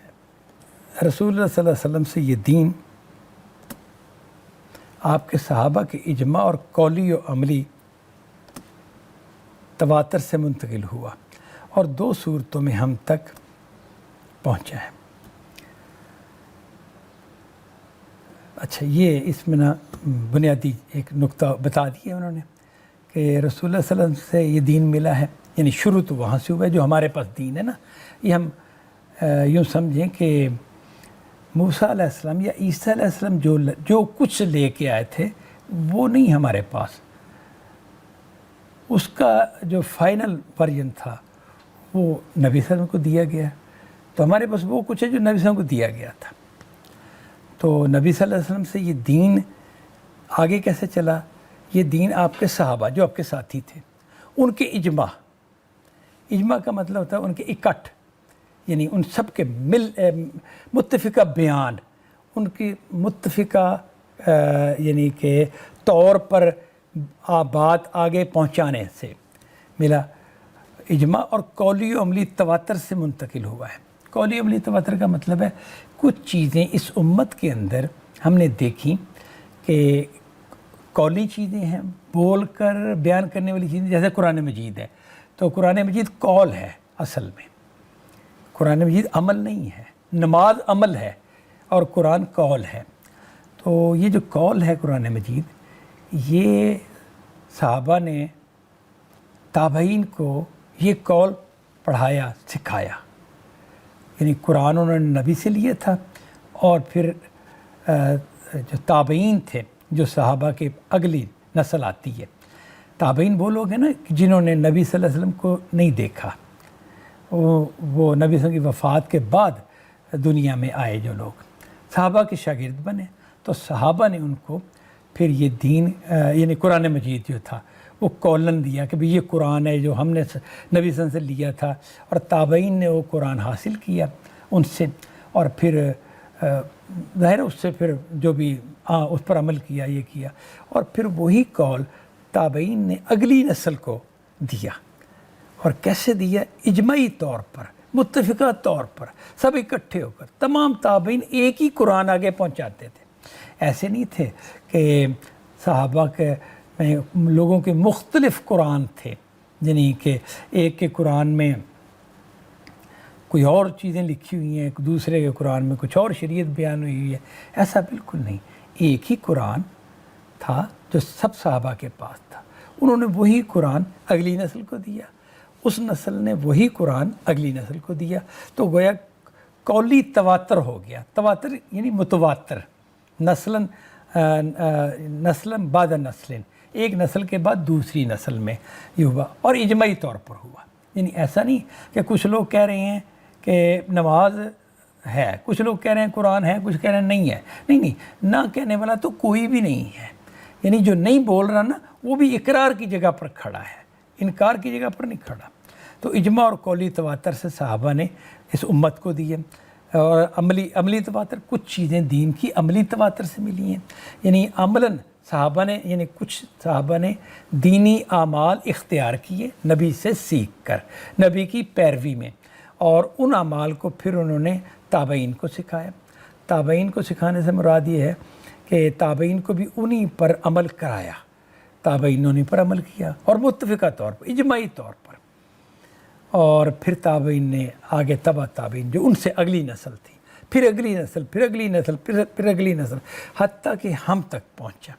رسول اللہ صلی اللہ علیہ وسلم سے یہ دین آپ کے صحابہ کے اجماع اور قولی و عملی تواتر سے منتقل ہوا اور 2 صورتوں میں ہم تک پہنچا ہے۔ اچھا، یہ اس میں نا بنیادی ایک نقطہ بتا دیا انہوں نے کہ رسول اللہ صلی اللہ علیہ وسلم سے یہ دین ملا ہے، یعنی شروع تو وہاں سے ہوا ہے جو ہمارے پاس دین ہے نا، یہ ہم یوں سمجھیں کہ موسیٰ علیہ السلام یا عیسیٰ علیہ السلام جو کچھ لے کے آئے تھے وہ نہیں ہمارے پاس، اس کا جو فائنل ورژن تھا وہ نبی صلی اللہ علیہ وسلم کو دیا گیا، تو ہمارے پاس وہ کچھ ہے جو نبی صلی اللہ علیہ وسلم کو دیا گیا تھا۔ تو نبی صلی اللہ علیہ وسلم سے یہ دین آگے کیسے چلا؟ یہ دین آپ کے صحابہ جو آپ کے ساتھی تھے، ان کے اجماع کا مطلب ہوتا ہے ان کے اکٹھ، یعنی ان سب کے متفقہ بیان، ان کی متفقہ یعنی کہ طور پر بات آگے پہنچانے سے ملا۔ اجماع اور قولی و عملی تواتر سے منتقل ہوا ہے۔ قولی عملی تواتر کا مطلب ہے کچھ چیزیں اس امت کے اندر ہم نے دیکھی کہ قولی چیزیں ہیں، بول کر بیان کرنے والی چیزیں، جیسے قرآن مجید ہے، تو قرآن مجید قول ہے، اصل میں قرآن مجید عمل نہیں ہے، نماز عمل ہے اور قرآن قول ہے۔ تو یہ جو قول ہے قرآن مجید، یہ صحابہ نے تابعین کو یہ قول پڑھایا، سکھایا، یعنی قرآن انہوں نے نبی سے لیا تھا، اور پھر جو تابعین تھے، جو صحابہ کے اگلی نسل آتی ہے، تابعین وہ لوگ ہیں نا جنہوں نے نبی صلی اللہ علیہ وسلم کو نہیں دیکھا، وہ نبی صلی اللہ علیہ وسلم کی وفات کے بعد دنیا میں آئے جو لوگ صحابہ کے شاگرد بنے، تو صحابہ نے ان کو پھر یہ دین یعنی قرآن مجید جو تھا وہ قولن دیا کہ یہ قرآن ہے جو ہم نے نبی صلی اللہ علیہ وسلم سے لیا تھا، اور تابعین نے وہ قرآن حاصل کیا ان سے، اور پھر ظاہر اس سے پھر جو بھی اس پر عمل کیا، یہ کیا، اور پھر وہی قول تابعین نے اگلی نسل کو دیا۔ اور کیسے دیا؟ اجماعی طور پر، متفقہ طور پر، سب اکٹھے ہو کر تمام تابعین ایک ہی قرآن آگے پہنچاتے تھے۔ ایسے نہیں تھے کہ صحابہ کے لوگوں کے مختلف قرآن تھے، یعنی کہ ایک کے قرآن میں کوئی اور چیزیں لکھی ہوئی ہیں، دوسرے کے قرآن میں کچھ اور شریعت بیان ہوئی ہے، ایسا بالکل نہیں۔ ایک ہی قرآن تھا جو سب صحابہ کے پاس تھا، انہوں نے وہی قرآن اگلی نسل کو دیا، اس نسل نے وہی قرآن اگلی نسل کو دیا، تو گویا قولی تواتر ہو گیا۔ تواتر یعنی متواتر، نسلاً بعد نسلیں، ایک نسل کے بعد دوسری نسل میں یہ ہوا، اور اجماعی طور پر ہوا۔ یعنی ایسا نہیں کہ کچھ لوگ کہہ رہے ہیں کہ نماز ہے، کچھ لوگ کہہ رہے ہیں قرآن ہے، کچھ کہہ رہے ہیں نہیں ہے، نہیں، نہ کہنے والا تو کوئی بھی نہیں ہے، یعنی جو نہیں بول رہا نا وہ بھی اقرار کی جگہ پر کھڑا ہے، انکار کی جگہ پر نہیں کھڑا۔ تو اجماع اور قولی تواتر سے صحابہ نے اس امت کو دیے، اور عملی تواتر، کچھ چیزیں دین کی عملی تواتر سے ملی ہیں، یعنی عملاً صحابہ نے، یعنی کچھ صحابہ نے دینی اعمال اختیار کیے نبی سے سیکھ کر، نبی کی پیروی میں، اور ان اعمال کو پھر انہوں نے تابعین کو سکھایا۔ تابعین کو سکھانے سے مراد یہ ہے کہ تابعین کو بھی انہی پر عمل کرایا، تابعین نے انہی پر عمل کیا، اور متفقہ طور پر، اجماعی طور پر، اور پھر تابعین نے آگے تبع تابعین جو ان سے اگلی نسل تھی، پھر اگلی نسل، پھر اگلی نسل، پھر اگلی نسل، حتیٰ کہ ہم تک پہنچا۔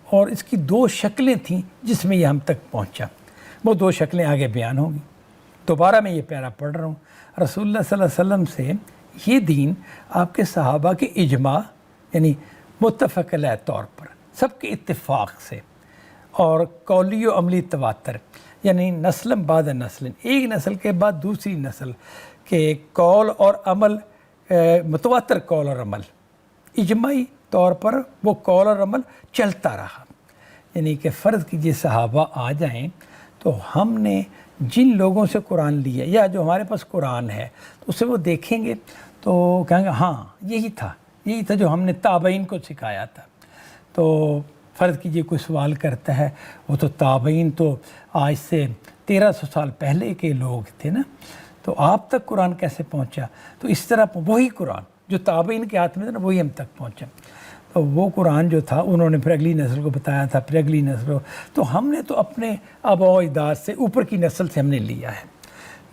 اور اس کی 2 شکلیں تھیں جس میں یہ ہم تک پہنچا، وہ 2 شکلیں آگے بیان ہوں گی۔ دوبارہ میں یہ پیرا پڑھ رہا ہوں۔ رسول اللہ صلی اللہ علیہ وسلم سے یہ دین آپ کے صحابہ کے اجماع، یعنی متفق علیہ طور پر سب کے اتفاق سے، اور قولی و عملی تواتر، یعنی نسل بعد نسل، ایک نسل کے بعد دوسری نسل کے قول اور عمل، متواتر قول اور عمل، اجماعی طور پر وہ قول اور عمل چلتا رہا۔ یعنی کہ فرض کیجئے صحابہ آ جائیں تو ہم نے جن لوگوں سے قرآن لیا یا جو ہمارے پاس قرآن ہے تو اسے وہ دیکھیں گے تو کہیں گے ہاں یہی تھا جو ہم نے تابعین کو سکھایا تھا۔ تو فرض کیجئے کوئی سوال کرتا ہے، وہ تو تابعین تو آج سے 1300 سال پہلے کے لوگ تھے نا، تو آپ تک قرآن کیسے پہنچا؟ تو اس طرح وہی قرآن جو تابعین کے ہاتھ میں تھا نا، وہی ہم تک پہنچا۔ تو وہ قرآن جو تھا انہوں نے پھر اگلی نسل کو بتایا تھا، پھر اگلی نسل کو، تو ہم نے تو اپنے آباء و اجداد سے اوپر کی نسل سے ہم نے لیا ہے۔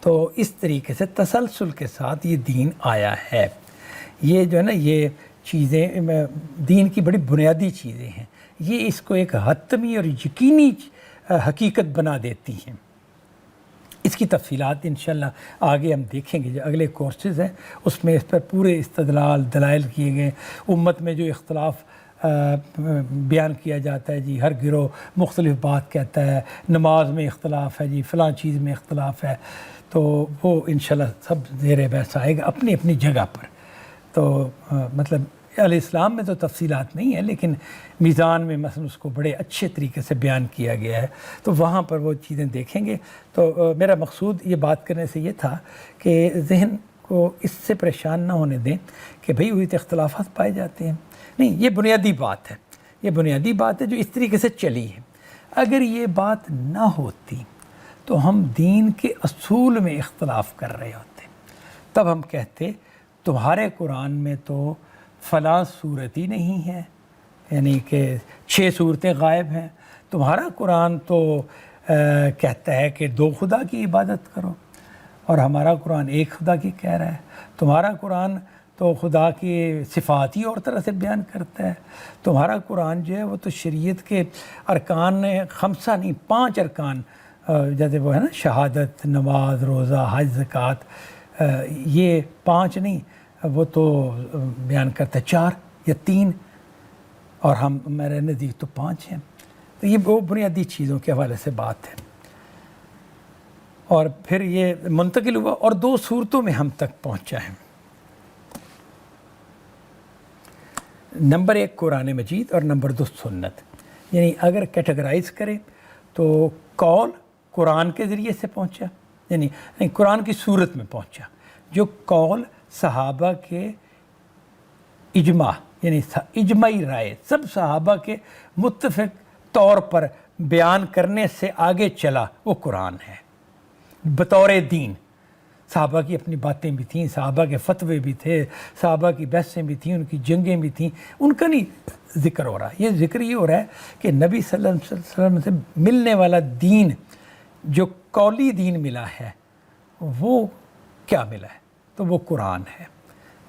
تو اس طریقے سے تسلسل کے ساتھ یہ دین آیا ہے۔ یہ جو ہے نا، یہ چیزیں دین کی بڑی بنیادی چیزیں ہیں، یہ اس کو ایک حتمی اور یقینی حقیقت بنا دیتی ہیں۔ اس کی تفصیلات انشاءاللہ آگے ہم دیکھیں گے، جو اگلے کورسز ہیں اس میں اس پر پورے استدلال دلائل کیے گئے۔ امت میں جو اختلاف بیان کیا جاتا ہے، جی ہر گروہ مختلف بات کہتا ہے، نماز میں اختلاف ہے، جی فلاں چیز میں اختلاف ہے، تو وہ انشاءاللہ سب زیر بحث آئے گا اپنی اپنی جگہ پر۔ تو مطلب علیہ السلام میں تو تفصیلات نہیں ہیں، لیکن میزان میں مثلا اس کو بڑے اچھے طریقے سے بیان کیا گیا ہے، تو وہاں پر وہ چیزیں دیکھیں گے۔ تو میرا مقصود یہ بات کرنے سے یہ تھا کہ ذہن کو اس سے پریشان نہ ہونے دیں کہ بھئی ہوئی تو اختلافات پائے جاتے ہیں، نہیں، یہ بنیادی بات ہے، یہ بنیادی بات ہے جو اس طریقے سے چلی ہے۔ اگر یہ بات نہ ہوتی تو ہم دین کے اصول میں اختلاف کر رہے ہوتے، تب ہم کہتے تمہارے قرآن میں تو فلاں صورت ہی نہیں ہے، یعنی کہ 6 صورتیں غائب ہیں، تمہارا قرآن تو کہتا ہے کہ 2 خدا کی عبادت کرو، اور ہمارا قرآن ایک خدا کی کہہ رہا ہے، تمہارا قرآن تو خدا کی صفات ہی اور طرح سے بیان کرتا ہے، تمہارا قرآن جو ہے وہ تو شریعت کے ارکان 5 نہیں 5 ارکان، جیسے وہ ہے نا شہادت، نماز، روزہ، حج، زکوٰۃ، یہ 5 نہیں، وہ تو بیان کرتا ہے 4 یا 3، اور ہم میرے نزدیک تو 5 ہیں۔ تو یہ وہ بنیادی چیزوں کے حوالے سے بات ہے۔ اور پھر یہ منتقل ہوا اور 2 صورتوں میں ہم تک پہنچا ہے۔ نمبر 1 قرآن مجید اور نمبر 2 سنت، یعنی اگر کیٹیگرائز کریں تو قول قرآن کے ذریعے سے پہنچا، یعنی قرآن کی صورت میں پہنچا، جو قول صحابہ کے اجماع، یعنی اجماعی رائے سب صحابہ کے متفق طور پر بیان کرنے سے آگے چلا، وہ قرآن ہے بطور دین۔ صحابہ کی اپنی باتیں بھی تھیں، صحابہ کے فتوے بھی تھے، صحابہ کی بحثیں بھی تھیں، ان کی جنگیں بھی تھیں، ان کا نہیں ذکر ہو رہا، یہ ذکر یہ ہو رہا ہے کہ نبی صلی اللہ علیہ وسلم سے ملنے والا دین، جو قولی دین ملا ہے، وہ کیا ملا ہے؟ تو وہ قرآن ہے،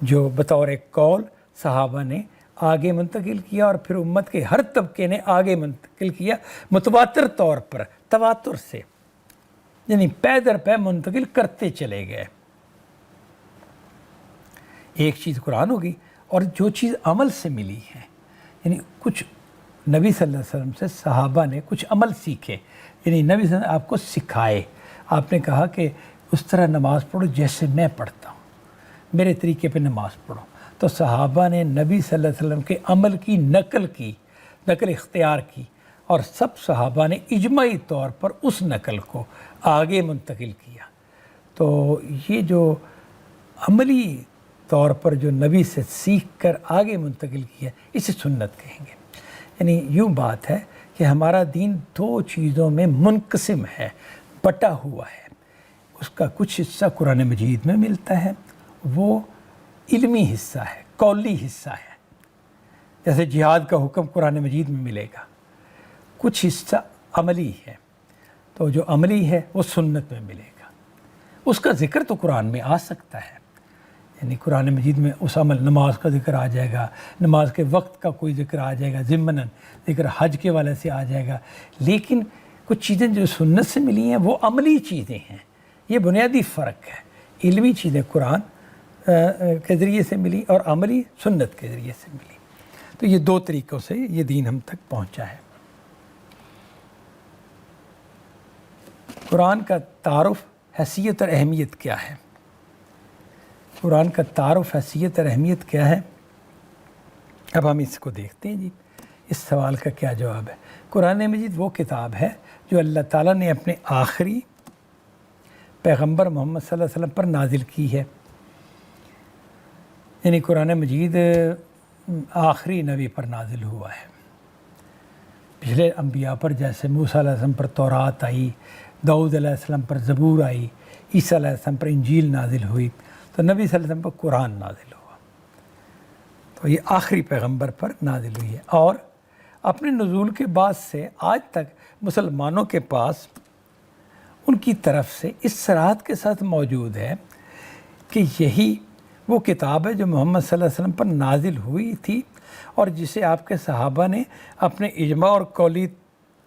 جو بطور قول صحابہ نے آگے منتقل کیا، اور پھر امت کے ہر طبقے نے آگے منتقل کیا متواتر طور پر، تواتر سے، یعنی پے در پے منتقل کرتے چلے گئے۔ ایک چیز قرآن ہوگی، اور جو چیز عمل سے ملی ہے، یعنی کچھ نبی صلی اللہ علیہ وسلم سے صحابہ نے کچھ عمل سیکھے، یعنی نبی صلی اللہ علیہ وسلم آپ کو سکھائے، آپ نے کہا کہ اس طرح نماز پڑھو جیسے میں پڑھتا ہوں، میرے طریقے پہ نماز پڑھو، تو صحابہ نے نبی صلی اللہ علیہ وسلم کے عمل کی نقل اختیار کی، اور سب صحابہ نے اجماعی طور پر اس نقل کو آگے منتقل کیا۔ تو یہ جو عملی طور پر جو نبی سے سیکھ کر آگے منتقل کیا، اسے سنت کہیں گے۔ یعنی یوں بات ہے کہ ہمارا دین 2 چیزوں میں منقسم ہے، بٹا ہوا ہے۔ اس کا کچھ حصہ قرآن مجید میں ملتا ہے، وہ علمی حصہ ہے، قولی حصہ ہے، جیسے جہاد کا حکم قرآن مجید میں ملے گا۔ کچھ حصہ عملی ہے، تو جو عملی ہے وہ سنت میں ملے گا۔ اس کا ذکر تو قرآن میں آ سکتا ہے، یعنی قرآن مجید میں اس عمل نماز کا ذکر آ جائے گا، نماز کے وقت کا کوئی ذکر آ جائے گا، ضمناً ذکر حج کے والے سے آ جائے گا، لیکن کچھ چیزیں جو سنت سے ملی ہیں وہ عملی چیزیں ہیں۔ یہ بنیادی فرق ہے، علمی چیزیں قرآن کے ذریعے سے ملی اور عملی سنت کے ذریعے سے ملی۔ تو یہ دو طریقوں سے یہ دین ہم تک پہنچا ہے۔ قرآن کا تعارف، حیثیت اور اہمیت کیا ہے؟ قرآن کا تعارف، حیثیت اور اہمیت کیا ہے؟ اب ہم اس کو دیکھتے ہیں جی، اس سوال کا کیا جواب ہے۔ قرآن مجید وہ کتاب ہے جو اللہ تعالیٰ نے اپنے آخری پیغمبر محمد صلی اللہ علیہ وسلم پر نازل کی ہے۔ یعنی قرآن مجید آخری نبی پر نازل ہوا ہے۔ پچھلے انبیاء پر جیسے موسیٰ علیہ السلام پر تورات آئی، داؤد علیہ السلام پر زبور آئی، عیسیٰ علیہ السلام پر انجیل نازل ہوئی، تو نبی صلی اللہ علیہ وسلم پر قرآن نازل ہوا۔ تو یہ آخری پیغمبر پر نازل ہوئی ہے، اور اپنے نزول کے بعد سے آج تک مسلمانوں کے پاس ان کی طرف سے اس صراحت کے ساتھ موجود ہے کہ یہی وہ کتاب ہے جو محمد صلی اللہ علیہ وسلم پر نازل ہوئی تھی، اور جسے آپ کے صحابہ نے اپنے اجماع اور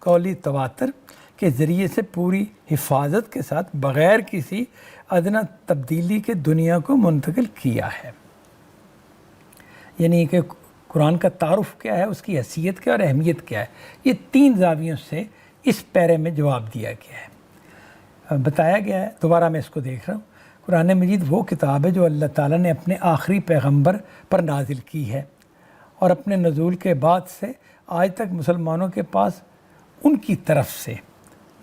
قولی تواتر کے ذریعے سے پوری حفاظت کے ساتھ بغیر کسی ادنیٰ تبدیلی کے دنیا کو منتقل کیا ہے۔ یعنی کہ قرآن کا تعارف کیا ہے، اس کی حیثیت کیا اور اہمیت کیا ہے، یہ تین زاویوں سے اس پیرے میں جواب دیا گیا ہے، بتایا گیا ہے۔ دوبارہ میں اس کو دیکھ رہا ہوں۔ قرآن مجید وہ کتاب ہے جو اللہ تعالیٰ نے اپنے آخری پیغمبر پر نازل کی ہے، اور اپنے نزول کے بعد سے آج تک مسلمانوں کے پاس ان کی طرف سے،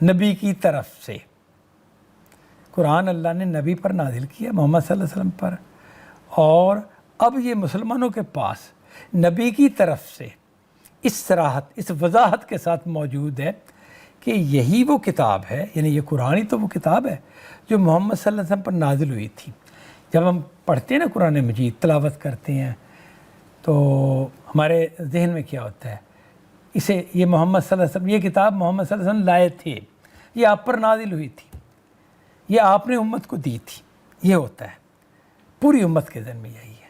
نبی کی طرف سے، قرآن اللہ نے نبی پر نازل کیا، محمد صلی اللہ علیہ وسلم پر، اور اب یہ مسلمانوں کے پاس نبی کی طرف سے اس صراحت، اس وضاحت کے ساتھ موجود ہے کہ یہی وہ کتاب ہے، یعنی یہ قرآن ہی تو وہ کتاب ہے جو محمد صلی اللہ علیہ وسلم پر نازل ہوئی تھی۔ جب ہم پڑھتے ہیں نا قرآن مجید، تلاوت کرتے ہیں، تو ہمارے ذہن میں کیا ہوتا ہے؟ یہ محمد صلی اللہ علیہ وسلم، یہ کتاب محمد صلی اللہ علیہ وسلم لائے تھے، یہ آپ پر نازل ہوئی تھی، یہ آپ نے امت کو دی تھی، یہ ہوتا ہے۔ پوری امت کے ذہن میں یہی ہے،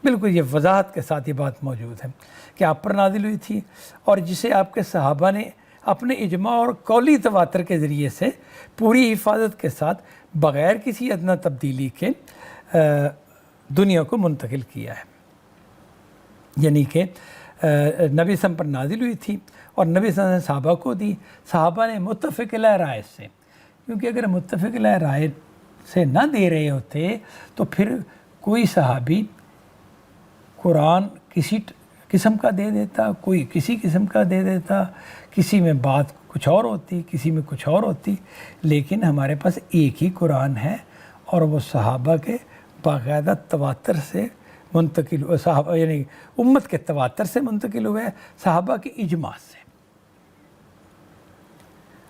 بالکل یہ وضاحت کے ساتھ یہ بات موجود ہے کہ آپ پر نازل ہوئی تھی، اور جسے آپ کے صحابہ نے اپنے اجماع اور قولی تواتر کے ذریعے سے پوری حفاظت کے ساتھ بغیر کسی ادنیٰ تبدیلی کے دنیا کو منتقل کیا ہے۔ یعنی کہ نبی صلی اللہ علیہ وسلم پر نازل ہوئی تھی، اور نبی صلی اللہ علیہ وسلم صحابہ کو دی، صحابہ نے متفق علیہ رائے سے، کیونکہ اگر متفق علیہ رائے سے نہ دے رہے ہوتے تو پھر کوئی صحابی قرآن کسی قسم کا دے دیتا، کوئی کسی قسم کا دے دیتا، کسی میں بات کچھ اور ہوتی، کسی میں کچھ اور ہوتی، لیکن ہمارے پاس ایک ہی قرآن ہے، اور وہ صحابہ کے باقاعدہ تواتر سے منتقل ہوئے، صحابہ یعنی امت کے تواتر سے منتقل ہوئے، صحابہ کی اجماع سے،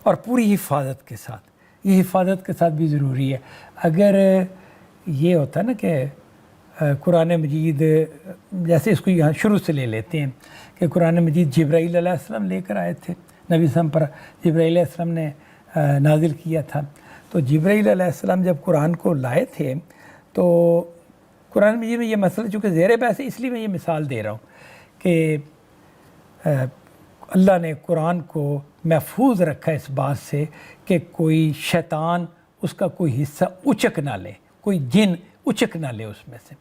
اور پوری حفاظت کے ساتھ۔ یہ حفاظت کے ساتھ بھی ضروری ہے۔ اگر یہ ہوتا ہے نا کہ قرآن مجید، جیسے اس کو یہاں شروع سے لے لیتے ہیں کہ قرآن مجید جبرائیل علیہ السلام لے کر آئے تھے، نبی صلی اللہ علیہ وسلم پر جبرائیل علیہ السلام نے نازل کیا تھا، تو جبرائیل علیہ السلام جب قرآن کو لائے تھے تو قرآن مجید میں یہ مسئلہ چونکہ زیر بحث ہے، اس لیے میں یہ مثال دے رہا ہوں کہ اللہ نے قرآن کو محفوظ رکھا اس بات سے کہ کوئی شیطان اس کا کوئی حصہ اچک نہ لے، کوئی جن اچک نہ لے اس میں سے۔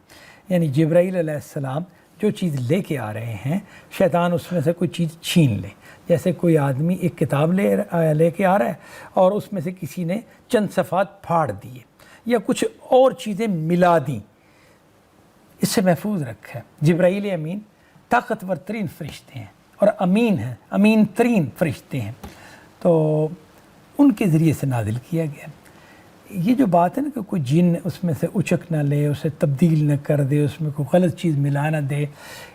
یعنی جبرائیل علیہ السلام جو چیز لے کے آ رہے ہیں، شیطان اس میں سے کوئی چیز چھین لے۔ جیسے کوئی آدمی ایک کتاب لے کے آ رہا ہے اور اس میں سے کسی نے چند صفحات پھاڑ دیے یا کچھ اور چیزیں ملا دیں، اس سے محفوظ رکھا ہے۔ جبرائیل امین طاقتور ترین فرشتے ہیں اور امین ہیں، امین ترین فرشتے ہیں، تو ان کے ذریعے سے نازل کیا گیا۔ یہ جو بات ہے نا کہ کوئی جن اس میں سے اچک نہ لے، اسے تبدیل نہ کر دے، اس میں کوئی غلط چیز ملا نہ دے،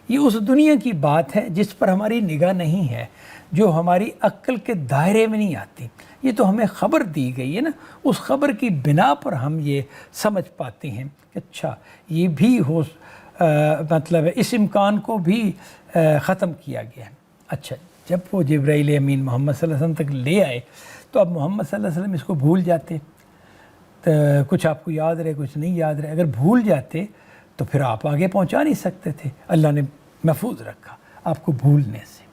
یہ اس دنیا کی بات ہے جس پر ہماری نگاہ نہیں ہے، جو ہماری عقل کے دائرے میں نہیں آتی۔ یہ تو ہمیں خبر دی گئی ہے نا، اس خبر کی بنا پر ہم یہ سمجھ پاتے ہیں کہ اچھا یہ بھی ہو، مطلب اس امکان کو بھی ختم کیا گیا ہے۔ اچھا، جب وہ جبرائیل امین محمد صلی اللہ علیہ وسلم تک لے آئے تو اب محمد صلی اللہ علیہ وسلم اس کو بھول جاتے، کچھ آپ کو یاد رہے کچھ نہیں یاد رہے. اگر بھول جاتے تو پھر آپ آگے پہنچا نہیں سکتے تھے. اللہ نے محفوظ رکھا آپ کو بھولنے سے.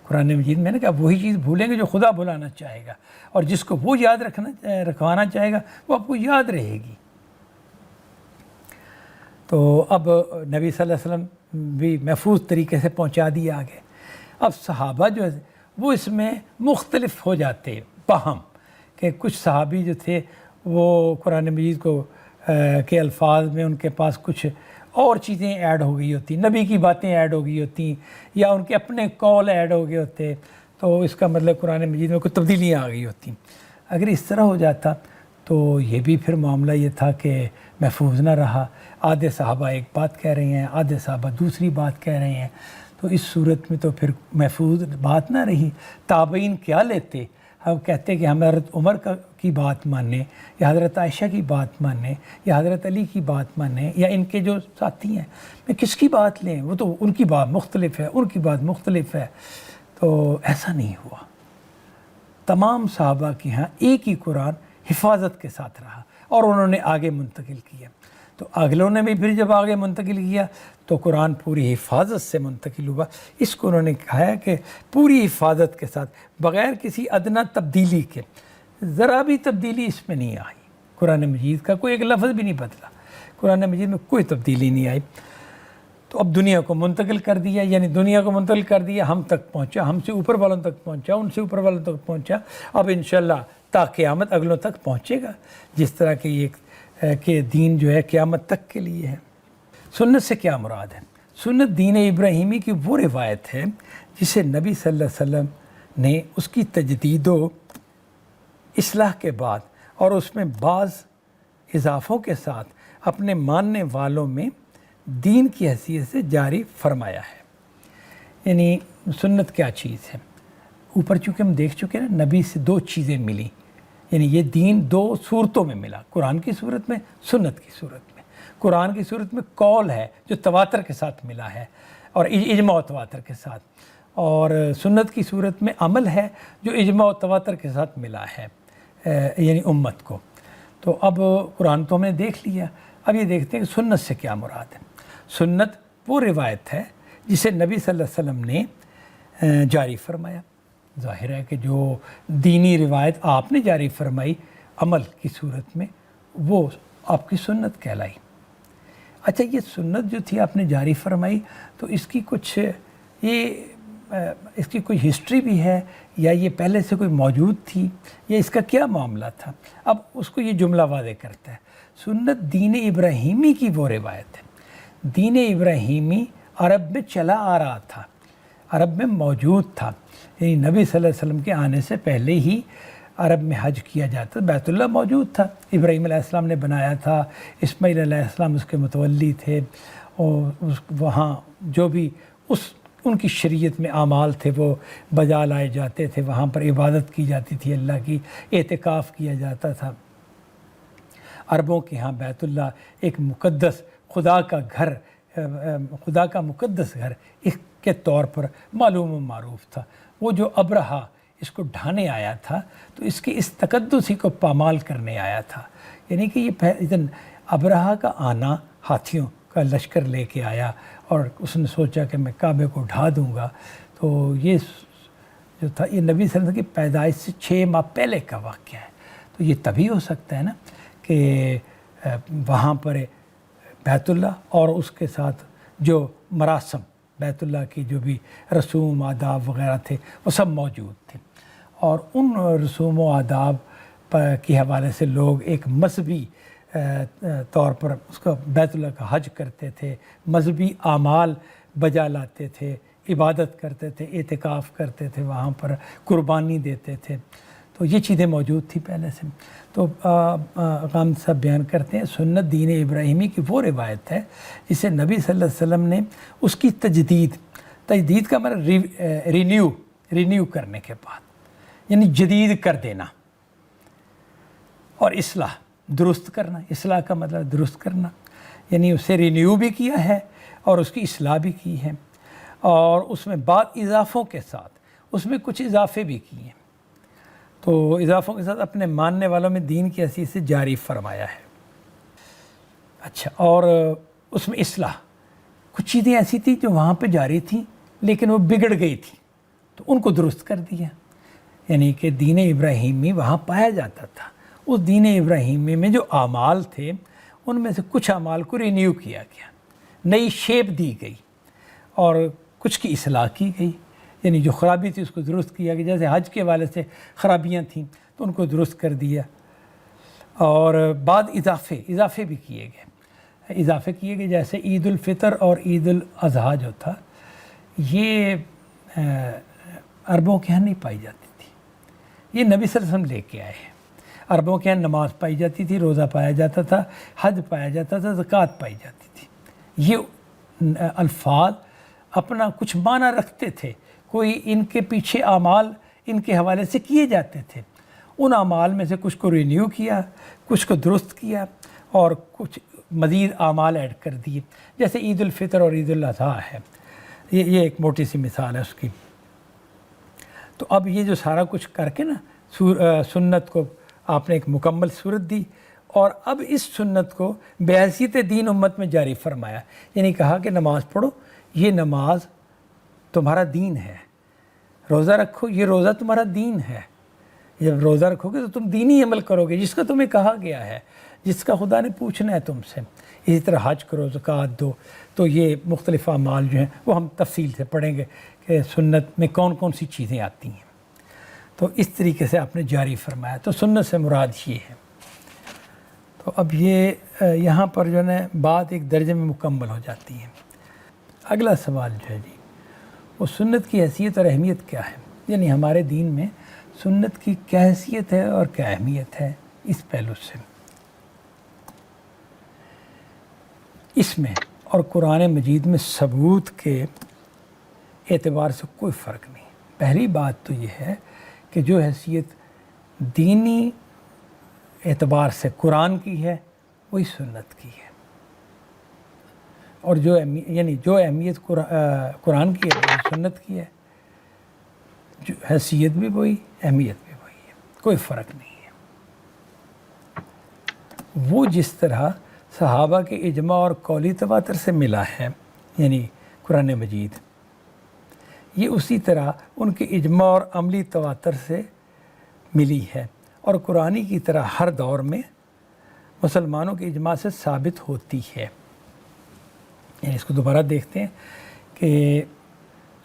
قرآن مجید میں نے کہا وہی چیز بھولیں گے جو خدا بھلانا چاہے گا, اور جس کو وہ یاد رکھوانا چاہے گا وہ آپ کو یاد رہے گی. تو اب نبی صلی اللہ علیہ وسلم بھی محفوظ طریقے سے پہنچا دیا آگے. اب صحابہ جو ہے وہ اس میں مختلف ہو جاتے باہم, کہ کچھ صحابی جو تھے وہ قرآن مجید کو کے الفاظ میں ان کے پاس کچھ اور چیزیں ایڈ ہو گئی ہوتی, نبی کی باتیں ایڈ ہو گئی ہوتی, یا ان کے اپنے قول ایڈ ہو گئے ہوتے, تو اس کا مطلب قرآن مجید میں کوئی تبدیلیاں آ گئی ہوتی. اگر اس طرح ہو جاتا تو یہ بھی پھر معاملہ یہ تھا کہ محفوظ نہ رہا. آدھے صحابہ ایک بات کہہ رہے ہیں, آدھے صحابہ دوسری بات کہہ رہے ہیں, تو اس صورت میں تو پھر محفوظ بات نہ رہی. تابعین کیا لیتے, ہم کہتے کہ ہم حضرت عمر کی بات مانیں, یا حضرت عائشہ کی بات مانیں, یا حضرت علی کی بات مانیں, یا ان کے جو ساتھی ہیں میں کس کی بات لیں, وہ تو ان کی بات مختلف ہے, ان کی بات مختلف ہے. تو ایسا نہیں ہوا. تمام صحابہ کی ہاں ایک ہی قرآن حفاظت کے ساتھ رہا اور انہوں نے آگے منتقل کیا. تو اگلوں نے بھی پھر جب آگے منتقل کیا تو قرآن پوری حفاظت سے منتقل ہوا. اس کو انہوں نے کہا ہے کہ پوری حفاظت کے ساتھ, بغیر کسی ادنیٰ تبدیلی کے. ذرا بھی تبدیلی اس میں نہیں آئی. قرآن مجید کا کوئی ایک لفظ بھی نہیں بدلا, قرآن مجید میں کوئی تبدیلی نہیں آئی. تو اب دنیا کو منتقل کر دیا, یعنی دنیا کو منتقل کر دیا, ہم تک پہنچا, ہم سے اوپر والوں تک پہنچا, ان سے اوپر والوں تک پہنچا. اب انشاءاللہ تا قیامت اگلوں تک پہنچے گا, جس طرح کہ یہ کہ دین جو ہے قیامت تک کے لیے ہے. سنت سے کیا مراد ہے؟ سنت دین ابراہیمی کی وہ روایت ہے جسے نبی صلی اللہ علیہ وسلم نے اس کی تجدید و اصلاح کے بعد اور اس میں بعض اضافوں کے ساتھ اپنے ماننے والوں میں دین کی حیثیت سے جاری فرمایا ہے. یعنی سنت کیا چیز ہے؟ اوپر چونکہ ہم دیکھ چکے ہیں, نبی سے دو چیزیں ملی, یعنی یہ دین دو صورتوں میں ملا, قرآن کی صورت میں, سنت کی صورت میں. قرآن کی صورت میں قول ہے جو تواتر کے ساتھ ملا ہے اور اجماع و تواتر کے ساتھ, اور سنت کی صورت میں عمل ہے جو اجماع و تواتر کے ساتھ ملا ہے, یعنی امت کو. تو اب قرآن تو ہم نے دیکھ لیا, اب یہ دیکھتے ہیں کہ سنت سے کیا مراد ہے. سنت وہ روایت ہے جسے نبی صلی اللہ علیہ وسلم نے جاری فرمایا. ظاہر ہے کہ جو دینی روایت آپ نے جاری فرمائی عمل کی صورت میں, وہ آپ کی سنت کہلائی. اچھا, یہ سنت جو تھی آپ نے جاری فرمائی, تو اس کی کوئی ہسٹری بھی ہے, یا یہ پہلے سے کوئی موجود تھی, یا اس کا کیا معاملہ تھا؟ اب اس کو یہ جملہ واضح کرتا ہے. سنت دین ابراہیمی کی وہ روایت ہے. دین ابراہیمی عرب میں چلا آ رہا تھا, عرب میں موجود تھا. یعنی نبی صلی اللہ علیہ وسلم کے آنے سے پہلے ہی عرب میں حج کیا جاتا, بیت اللہ موجود تھا, ابراہیم علیہ السلام نے بنایا تھا, اسماعیل علیہ السلام اس کے متولی تھے, اور وہاں جو بھی ان کی شریعت میں اعمال تھے وہ بجا لائے جاتے تھے, وہاں پر عبادت کی جاتی تھی, اللہ کی اعتکاف کیا جاتا تھا. عربوں کے ہاں بیت اللہ ایک مقدس خدا کا گھر, خدا کا مقدس گھر اس کے طور پر معلوم و معروف تھا. وہ جو ابرہا اس کو ڈھانے آیا تھا تو اس کی اس تقدس ہی کو پامال کرنے آیا تھا. یعنی کہ یہ ابرہا کا آنا ہاتھیوں کا لشکر لے کے آیا اور اس نے سوچا کہ میں کعبے کو ڈھا دوں گا. تو یہ جو تھا یہ نبی صلی اللہ علیہ وسلم کی پیدائش سے 6 ماہ پہلے کا واقعہ ہے. تو یہ تبھی ہو سکتا ہے نا کہ وہاں پر بیت اللہ اور اس کے ساتھ جو مراسم بیت اللہ کی جو بھی رسوم آداب وغیرہ تھے وہ سب موجود تھے, اور ان رسوم و آداب کے حوالے سے لوگ ایک مذہبی طور پر اس کا بیت اللہ کا حج کرتے تھے, مذہبی اعمال بجا لاتے تھے, عبادت کرتے تھے, اعتکاف کرتے تھے, وہاں پر قربانی دیتے تھے. تو یہ چیزیں موجود تھی پہلے سے. تو غام صاحب بیان کرتے ہیں سنت دین ابراہیمی کی وہ روایت ہے جسے نبی صلی اللہ علیہ وسلم نے اس کی تجدید کا مطلب رینیو کرنے کے بعد, یعنی جدید کر دینا, اور اصلاح درست کرنا. اصلاح کا مطلب درست کرنا, یعنی اسے رینیو بھی کیا ہے اور اس کی اصلاح بھی کی ہے, اور اس میں بعض اضافوں کے ساتھ اس میں کچھ اضافے بھی کیے ہیں. تو اضافوں کے ساتھ اپنے ماننے والوں میں دین کی حیثیت سے جاری فرمایا ہے۔ اچھا، اور اس میں اصلاح، کچھ چیزیں ایسی تھیں جو وہاں پہ جاری تھیں لیکن وہ بگڑ گئی تھیں تو ان کو درست کر دیا، یعنی کہ دین ابراہیمی وہاں پایا جاتا تھا، اس دین ابراہیمی میں جو اعمال تھے ان میں سے کچھ اعمال کو رینیو کیا گیا، نئی شیپ دی گئی اور کچھ کی اصلاح کی گئی، یعنی جو خرابی تھی اس کو درست کیا گیا، جیسے حج کے حوالے سے خرابیاں تھیں تو ان کو درست کر دیا، اور بعد اضافے بھی کیے گئے، جیسے عید الفطر اور عید الاضحیٰ جو تھا یہ عربوں کے ہاں نہیں پائی جاتی تھی، یہ نبی صلی اللہ علیہ وسلم لے کے آئے ہیں۔ عربوں کے ہاں نماز پائی جاتی تھی، روزہ پایا جاتا تھا، حج پایا جاتا تھا، زکوٰۃ پائی جاتی تھی۔ یہ الفاظ اپنا کچھ معنی رکھتے تھے، کوئی ان کے پیچھے اعمال ان کے حوالے سے کیے جاتے تھے، ان اعمال میں سے کچھ کو رینیو کیا، کچھ کو درست کیا اور کچھ مزید اعمال ایڈ کر دیے، جیسے عید الفطر اور عید الاضحیٰ ہے، یہ ایک موٹی سی مثال ہے اس کی۔ تو اب یہ جو سارا کچھ کر کے نا سنت کو آپ نے ایک مکمل صورت دی، اور اب اس سنت کو بحیثیت دین امت میں جاری فرمایا، یعنی کہا کہ نماز پڑھو، یہ نماز تمہارا دین ہے، روزہ رکھو، یہ روزہ تمہارا دین ہے، جب روزہ رکھو گے تو تم دینی عمل کرو گے جس کا تمہیں کہا گیا ہے، جس کا خدا نے پوچھنا ہے تم سے۔ اسی طرح حج کرو، زکوٰۃ دو، تو یہ مختلف اعمال جو ہیں وہ ہم تفصیل سے پڑھیں گے کہ سنت میں کون کون سی چیزیں آتی ہیں۔ تو اس طریقے سے آپ نے جاری فرمایا، تو سنت سے مراد یہ ہے۔ تو اب یہ یہاں پر جو ہے بات ایک درجے میں مکمل ہو جاتی ہے۔ اگلا سوال جو ہے جی، وہ سنت کی حیثیت اور اہمیت کیا ہے، یعنی ہمارے دین میں سنت کی کیا حیثیت ہے اور کیا اہمیت ہے، اس پہلو سے۔ اس میں اور قرآن مجید میں ثبوت کے اعتبار سے کوئی فرق نہیں۔ پہلی بات تو یہ ہے کہ جو حیثیت دینی اعتبار سے قرآن کی ہے وہی سنت کی ہے، اور جو اہمیت قرآن کی ہے وہی سنت کی ہے، جو حیثیت بھی وہی، اہمیت بھی وہی ہے، کوئی فرق نہیں ہے۔ وہ جس طرح صحابہ کے اجماع اور قولی تواتر سے ملا ہے، یعنی قرآن مجید، یہ اسی طرح ان کے اجماع اور عملی تواتر سے ملی ہے، اور قرآنی کی طرح ہر دور میں مسلمانوں کے اجماع سے ثابت ہوتی ہے۔ یعنی اس کو دوبارہ دیکھتے ہیں کہ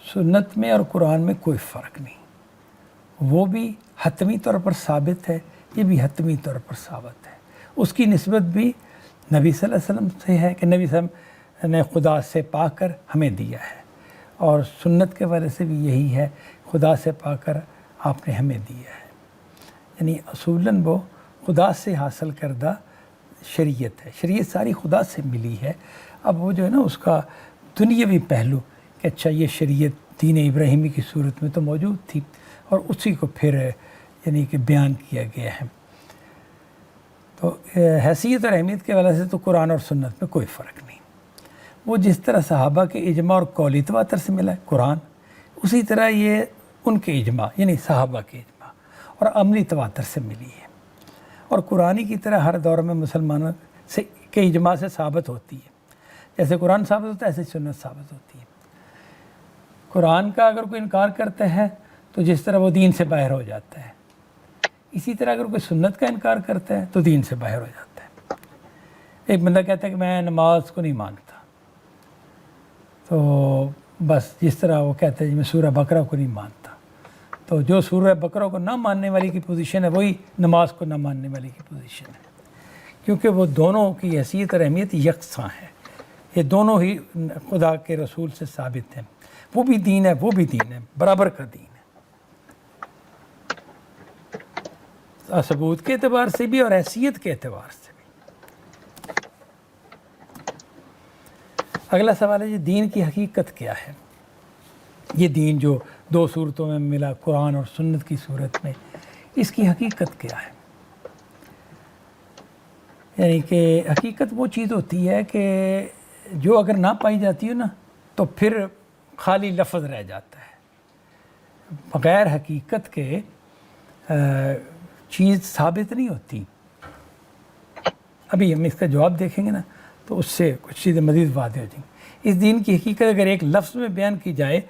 سنت میں اور قرآن میں کوئی فرق نہیں، وہ بھی حتمی طور پر ثابت ہے، یہ بھی حتمی طور پر ثابت ہے۔ اس کی نسبت بھی نبی صلی اللہ علیہ وسلم سے ہے کہ نبی صلی اللہ علیہ وسلم نے خدا سے پا کر ہمیں دیا ہے، اور سنت کے وجہ سے بھی یہی ہے، خدا سے پا کر آپ نے ہمیں دیا ہے، یعنی اصولاً وہ خدا سے حاصل کردہ شریعت ہے، شریعت ساری خدا سے ملی ہے۔ اب وہ جو ہے نا اس کا دنیاوی پہلو کہ اچھا یہ شریعت دین ابراہیمی کی صورت میں تو موجود تھی، اور اسی کو پھر یعنی کہ بیان کیا گیا ہے۔ تو حیثیت اور اہمیت کے وجہ سے تو قرآن اور سنت میں کوئی فرق نہیں۔ وہ جس طرح صحابہ کے اجماع اور قولی تواتر سے ملا ہے قرآن، اسی طرح یہ ان کے اجماع یعنی صحابہ کے اجماع اور عملی تواتر سے ملی ہے، اور قرآنی کی طرح ہر دور میں مسلمانوں کے اجماع سے ثابت ہوتی ہے۔ جیسے قرآن ثابت ہوتا ہے ایسے سنت ثابت ہوتی ہے۔ قرآن کا اگر کوئی انکار کرتا ہے تو جس طرح وہ دین سے باہر ہو جاتا ہے، اسی طرح اگر کوئی سنت کا انکار کرتا ہے تو دین سے باہر ہو جاتا ہے۔ ایک بندہ کہتا ہے کہ میں نماز کو نہیں مانتا، تو بس جس طرح وہ کہتا ہے میں سورہ بقرہ کو نہیں مانتا، تو جو سورہ بقرہ کو نہ ماننے والی کی پوزیشن ہے وہی نماز کو نہ ماننے والی کی پوزیشن ہے، کیونکہ وہ دونوں کی حیثیت اور اہمیت یکساں ہے، یہ دونوں ہی خدا کے رسول سے ثابت ہیں، وہ بھی دین ہے وہ بھی دین ہے، برابر کا دین ہے، ثبوت کے اعتبار سے بھی اور حیثیت کے اعتبار سے بھی۔ اگلا سوال ہے یہ دین کی حقیقت کیا ہے؟ یہ دین جو دو صورتوں میں ملا، قرآن اور سنت کی صورت میں، اس کی حقیقت کیا ہے؟ یعنی کہ حقیقت وہ چیز ہوتی ہے کہ جو اگر نہ پائی جاتی ہے نا تو پھر خالی لفظ رہ جاتا ہے، بغیر حقیقت کے چیز ثابت نہیں ہوتی. ابھی ہم اس کا جواب دیکھیں گے نا تو اس سے کچھ چیزیں مزید واضح ہو جائیں گی. اس دین کی حقیقت اگر ایک لفظ میں بیان کی جائے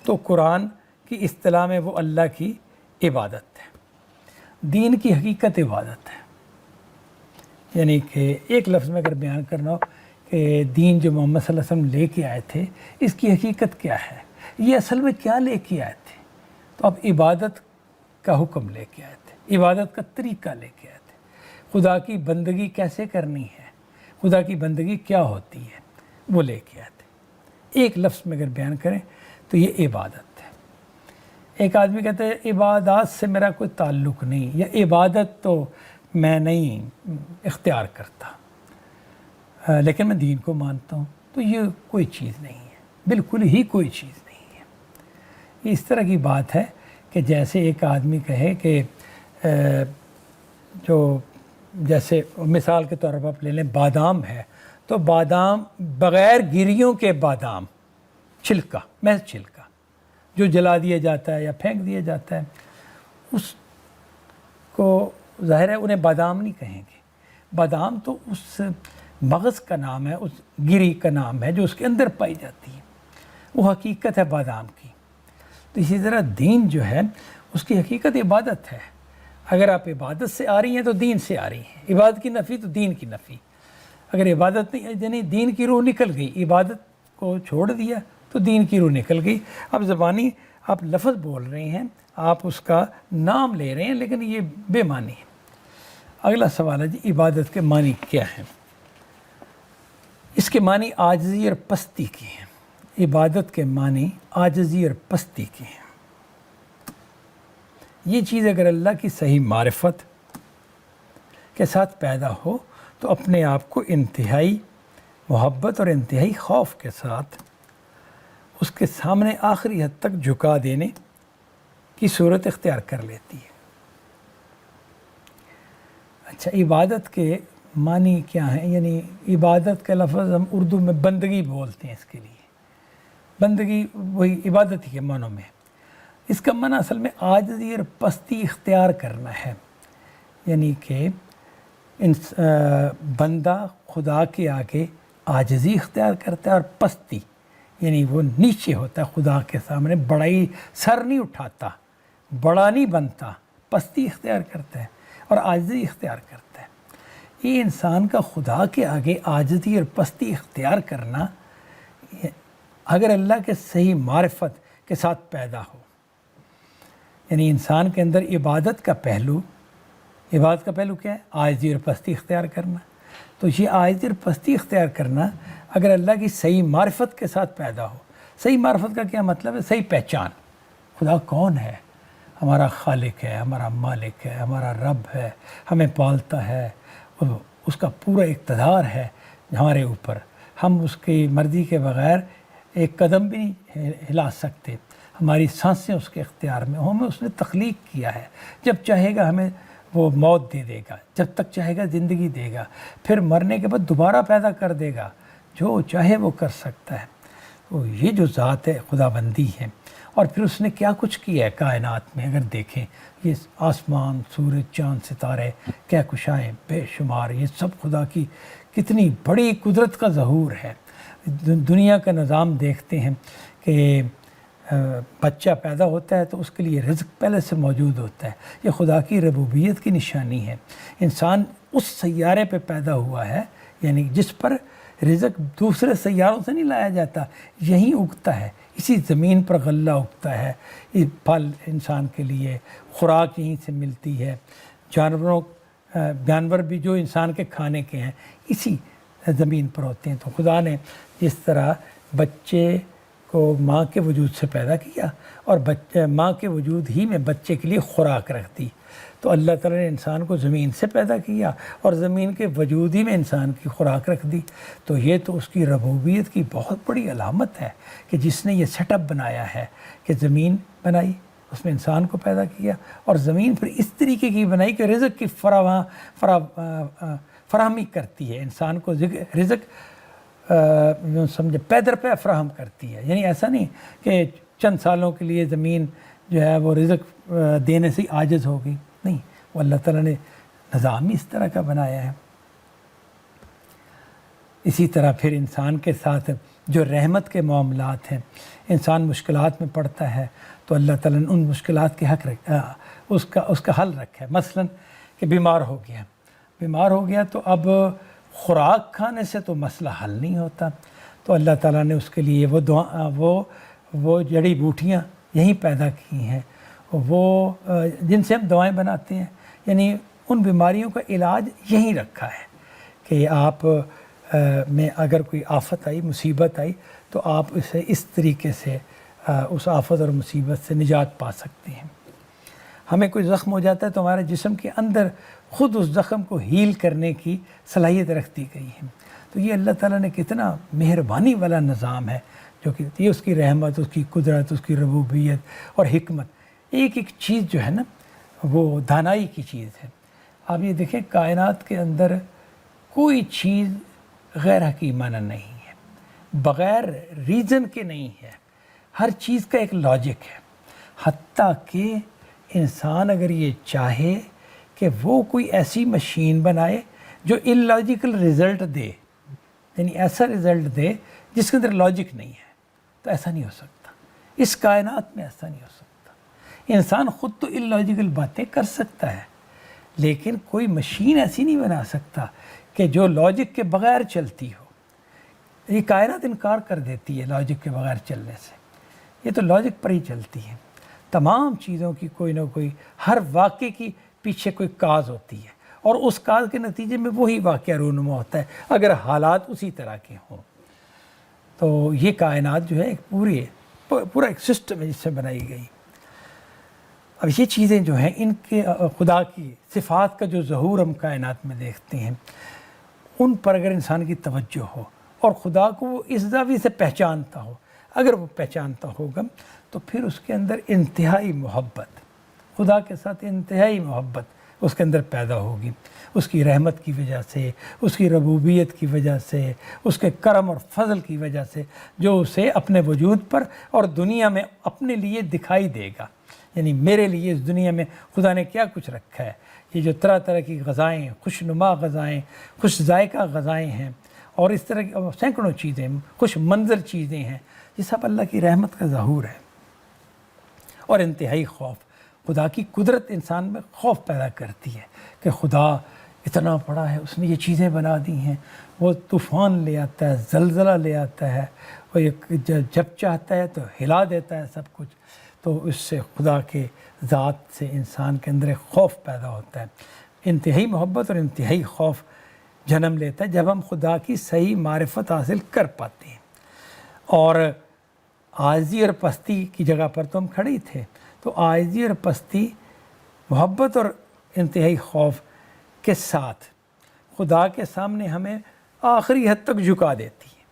تو قرآن کی اصطلاح میں وہ اللہ کی عبادت ہے. دین کی حقیقت عبادت ہے. یعنی کہ ایک لفظ میں اگر بیان کرنا ہو کہ دین جو محمد صلی اللہ علیہ وسلم لے کے آئے تھے اس کی حقیقت کیا ہے, یہ اصل میں کیا لے کے آئے تھے, تو اب عبادت کا حکم لے کے آئے تھے, عبادت کا طریقہ لے کے آئے تھے. خدا کی بندگی کیسے کرنی ہے, خدا کی بندگی کیا ہوتی ہے, وہ لے کے آئے تھے. ایک لفظ میں اگر بیان کریں تو یہ عبادت ہے. ایک آدمی کہتا ہے عبادات سے میرا کوئی تعلق نہیں, یا عبادت تو میں نہیں اختیار کرتا, لیکن میں دین کو مانتا ہوں. تو یہ کوئی چیز نہیں ہے, بالکل ہی کوئی چیز نہیں ہے. یہ اس طرح کی بات ہے کہ جیسے ایک آدمی کہے کہ جو جیسے مثال کے طور پر آپ لے لیں بادام ہے, تو بادام بغیر گریوں کے بادام, چھلکا, محض چھلکا جو جلا دیا جاتا ہے یا پھینک دیا جاتا ہے, اس کو ظاہر ہے انہیں بادام نہیں کہیں گے. بادام تو اس مغز کا نام ہے, اس گری کا نام ہے جو اس کے اندر پائی جاتی ہے, وہ حقیقت ہے بادام کی. تو اسی طرح دین جو ہے اس کی حقیقت عبادت ہے. اگر آپ عبادت سے آ رہی ہیں تو دین سے آ رہی ہیں. عبادت کی نفی تو دین کی نفی. اگر عبادت نہیں, یعنی دین کی روح نکل گئی, عبادت کو چھوڑ دیا تو دین کی روح نکل گئی. اب زبانی آپ لفظ بول رہے ہیں, آپ اس کا نام لے رہے ہیں, لیکن یہ بے معنی ہے. اگلا سوال ہے جی عبادت کے معنی کیا ہیں؟ اس کے معنی عاجزی اور پستی کی ہیں. عبادت کے معنی عاجزی اور پستی کی ہیں. یہ چیز اگر اللہ کی صحیح معرفت کے ساتھ پیدا ہو تو اپنے آپ کو انتہائی محبت اور انتہائی خوف کے ساتھ اس کے سامنے آخری حد تک جھکا دینے کی صورت اختیار کر لیتی ہے. اچھا, عبادت کے معنی کیا ہیں؟ یعنی عبادت کا لفظ ہم اردو میں بندگی بولتے ہیں. اس کے لیے بندگی وہی عبادت ہی کے معنوں میں. اس کا معنی اصل میں عاجزی اور پستی اختیار کرنا ہے. یعنی کہ بندہ خدا کے آگے عاجزی اختیار کرتا ہے, اور پستی یعنی وہ نیچے ہوتا ہے خدا کے سامنے, بڑائی سر نہیں اٹھاتا, بڑا نہیں بنتا, پستی اختیار کرتا ہے اور عاجزی اختیار کرتا ہے. یہ انسان کا خدا کے آگے عاجزی اور پستی اختیار کرنا اگر اللہ کے صحیح معرفت کے ساتھ پیدا ہو, یعنی انسان کے اندر عبادت کا پہلو کیا ہے؟ عاجزی اور پستی اختیار کرنا. تو یہ عاجزی اور پستی اختیار کرنا اگر اللہ کی صحیح معرفت کے ساتھ پیدا ہو. صحیح معرفت کا کیا مطلب ہے؟ صحیح پہچان. خدا کون ہے؟ ہمارا خالق ہے, ہمارا مالک ہے, ہمارا رب ہے, ہمیں پالتا ہے, اس کا پورا اقتدار ہے ہمارے اوپر. ہم اس کی مرضی کے بغیر ایک قدم بھی نہیں ہلا سکتے. ہماری سانسیں اس کے اختیار میں, ہمیں اس نے تخلیق کیا ہے. جب چاہے گا ہمیں وہ موت دے دے گا, جب تک چاہے گا زندگی دے گا, پھر مرنے کے بعد دوبارہ پیدا کر دے گا. جو چاہے وہ کر سکتا ہے. تو یہ جو ذات ہے خدا بندی ہے. اور پھر اس نے کیا کچھ کیا ہے کائنات میں, اگر دیکھیں یہ آسمان, سورج, چاند, ستارے, کہکشائیں بے شمار, یہ سب خدا کی کتنی بڑی قدرت کا ظہور ہے. دنیا کا نظام دیکھتے ہیں کہ بچہ پیدا ہوتا ہے تو اس کے لیے رزق پہلے سے موجود ہوتا ہے. یہ خدا کی ربوبیت کی نشانی ہے. انسان اس سیارے پہ پیدا ہوا ہے, یعنی جس پر رزق دوسرے سیاروں سے نہیں لایا جاتا, یہیں اگتا ہے. اسی زمین پر غلہ اگتا ہے. یہ پھل انسان کے لیے, خوراک یہیں سے ملتی ہے. جانور بھی جو انسان کے کھانے کے ہیں اسی زمین پر ہوتے ہیں. تو خدا نے جس طرح بچے کو ماں کے وجود سے پیدا کیا اور ماں کے وجود ہی میں بچے کے لیے خوراک رکھ دی, تو اللہ تعالیٰ نے انسان کو زمین سے پیدا کیا اور زمین کے وجود ہی میں انسان کی خوراک رکھ دی. تو یہ تو اس کی ربوبیت کی بہت بڑی علامت ہے کہ جس نے یہ سیٹ اپ بنایا ہے کہ زمین بنائی, اس میں انسان کو پیدا کیا, اور زمین پھر اس طریقے کی بنائی کہ رزق کی فراہمی کرتی ہے. انسان کو رزق سمجھے پیدر پہ فراہم کرتی ہے. یعنی ایسا نہیں کہ چند سالوں کے لیے زمین جو ہے وہ رزق دینے سے عاجز ہوگی. نہیں، وہ اللہ تعالیٰ نے نظام ہی اس طرح کا بنایا ہے۔ اسی طرح پھر انسان کے ساتھ جو رحمت کے معاملات ہیں، انسان مشکلات میں پڑتا ہے تو اللہ تعالیٰ نے ان مشکلات کے حق اس کا حل رکھا ہے۔ مثلا کہ بیمار ہو گیا تو اب خوراک کھانے سے تو مسئلہ حل نہیں ہوتا، تو اللہ تعالیٰ نے اس کے لیے وہ جڑی بوٹیاں یہیں پیدا کی ہیں، وہ جن سے ہم دوائیں بناتے ہیں، یعنی ان بیماریوں کا علاج یہیں رکھا ہے کہ آپ میں اگر کوئی آفت آئی، مصیبت آئی، تو آپ اسے اس طریقے سے اس آفت اور مصیبت سے نجات پا سکتے ہیں۔ ہمیں کوئی زخم ہو جاتا ہے تو ہمارے جسم کے اندر خود اس زخم کو ہیل کرنے کی صلاحیت رکھ دی گئی ہے۔ تو یہ اللہ تعالیٰ نے کتنا مہربانی والا نظام ہے، جو کہ یہ اس کی رحمت، اس کی قدرت، اس کی ربوبیت اور حکمت، ایک ایک چیز جو ہے نا وہ دانائی کی چیز ہے۔ آپ یہ دیکھیں کائنات کے اندر کوئی چیز غیر حکیمانہ نہیں ہے، بغیر ریزن کے نہیں ہے، ہر چیز کا ایک لاجک ہے۔ حتیٰ کہ انسان اگر یہ چاہے کہ وہ کوئی ایسی مشین بنائے جو اللاجیکل رزلٹ دے، یعنی ایسا رزلٹ دے جس کے اندر لاجک نہیں ہے، تو ایسا نہیں ہو سکتا۔ اس کائنات میں ایسا نہیں ہو سکتا۔ انسان خود تو اللاجیکل باتیں کر سکتا ہے، لیکن کوئی مشین ایسی نہیں بنا سکتا کہ جو لاجک کے بغیر چلتی ہو۔ یہ کائنات انکار کر دیتی ہے لاجک کے بغیر چلنے سے، یہ تو لاجک پر ہی چلتی ہے۔ تمام چیزوں کی کوئی نہ کوئی، ہر واقعے کی پیچھے کوئی کاز ہوتی ہے، اور اس کاز کے نتیجے میں وہی واقعہ رونما ہوتا ہے اگر حالات اسی طرح کے ہوں۔ تو یہ کائنات جو ہے ایک پورا ایک سسٹم ہے جس سے بنائی گئی۔ اب یہ چیزیں جو ہیں، ان کے خدا کی صفات کا جو ظہور ہم کائنات میں دیکھتے ہیں، ان پر اگر انسان کی توجہ ہو اور خدا کو وہ اس زاویے سے پہچانتا ہو، اگر وہ پہچانتا ہوگا تو پھر اس کے اندر انتہائی محبت، خدا کے ساتھ انتہائی محبت اس کے اندر پیدا ہوگی، اس کی رحمت کی وجہ سے، اس کی ربوبیت کی وجہ سے، اس کے کرم اور فضل کی وجہ سے، جو اسے اپنے وجود پر اور دنیا میں اپنے لیے دکھائی دے گا۔ یعنی میرے لیے اس دنیا میں خدا نے کیا کچھ رکھا ہے، یہ جو طرح طرح کی غذائیں، خوشنما غذائیں، خوش ذائقہ غذائیں ہیں، اور اس طرح کی سینکڑوں چیزیں، خوش منظر چیزیں ہیں، یہ سب اللہ کی رحمت کا ظہور ہے۔ اور انتہائی خوف، خدا کی قدرت انسان میں خوف پیدا کرتی ہے کہ خدا اتنا بڑا ہے، اس نے یہ چیزیں بنا دی ہیں، وہ طوفان لے آتا ہے، زلزلہ لے آتا ہے، وہ جب چاہتا ہے تو ہلا دیتا ہے سب کچھ۔ تو اس سے خدا کے ذات سے انسان کے اندر ایک خوف پیدا ہوتا ہے۔ انتہائی محبت اور انتہائی خوف جنم لیتا ہے جب ہم خدا کی صحیح معرفت حاصل کر پاتے ہیں۔ اور عاجزی اور پستی کی جگہ پر تو ہم کھڑے ہی تھے، تو عاجزی اور پستی محبت اور انتہائی خوف کے ساتھ خدا کے سامنے ہمیں آخری حد تک جھکا دیتی ہے،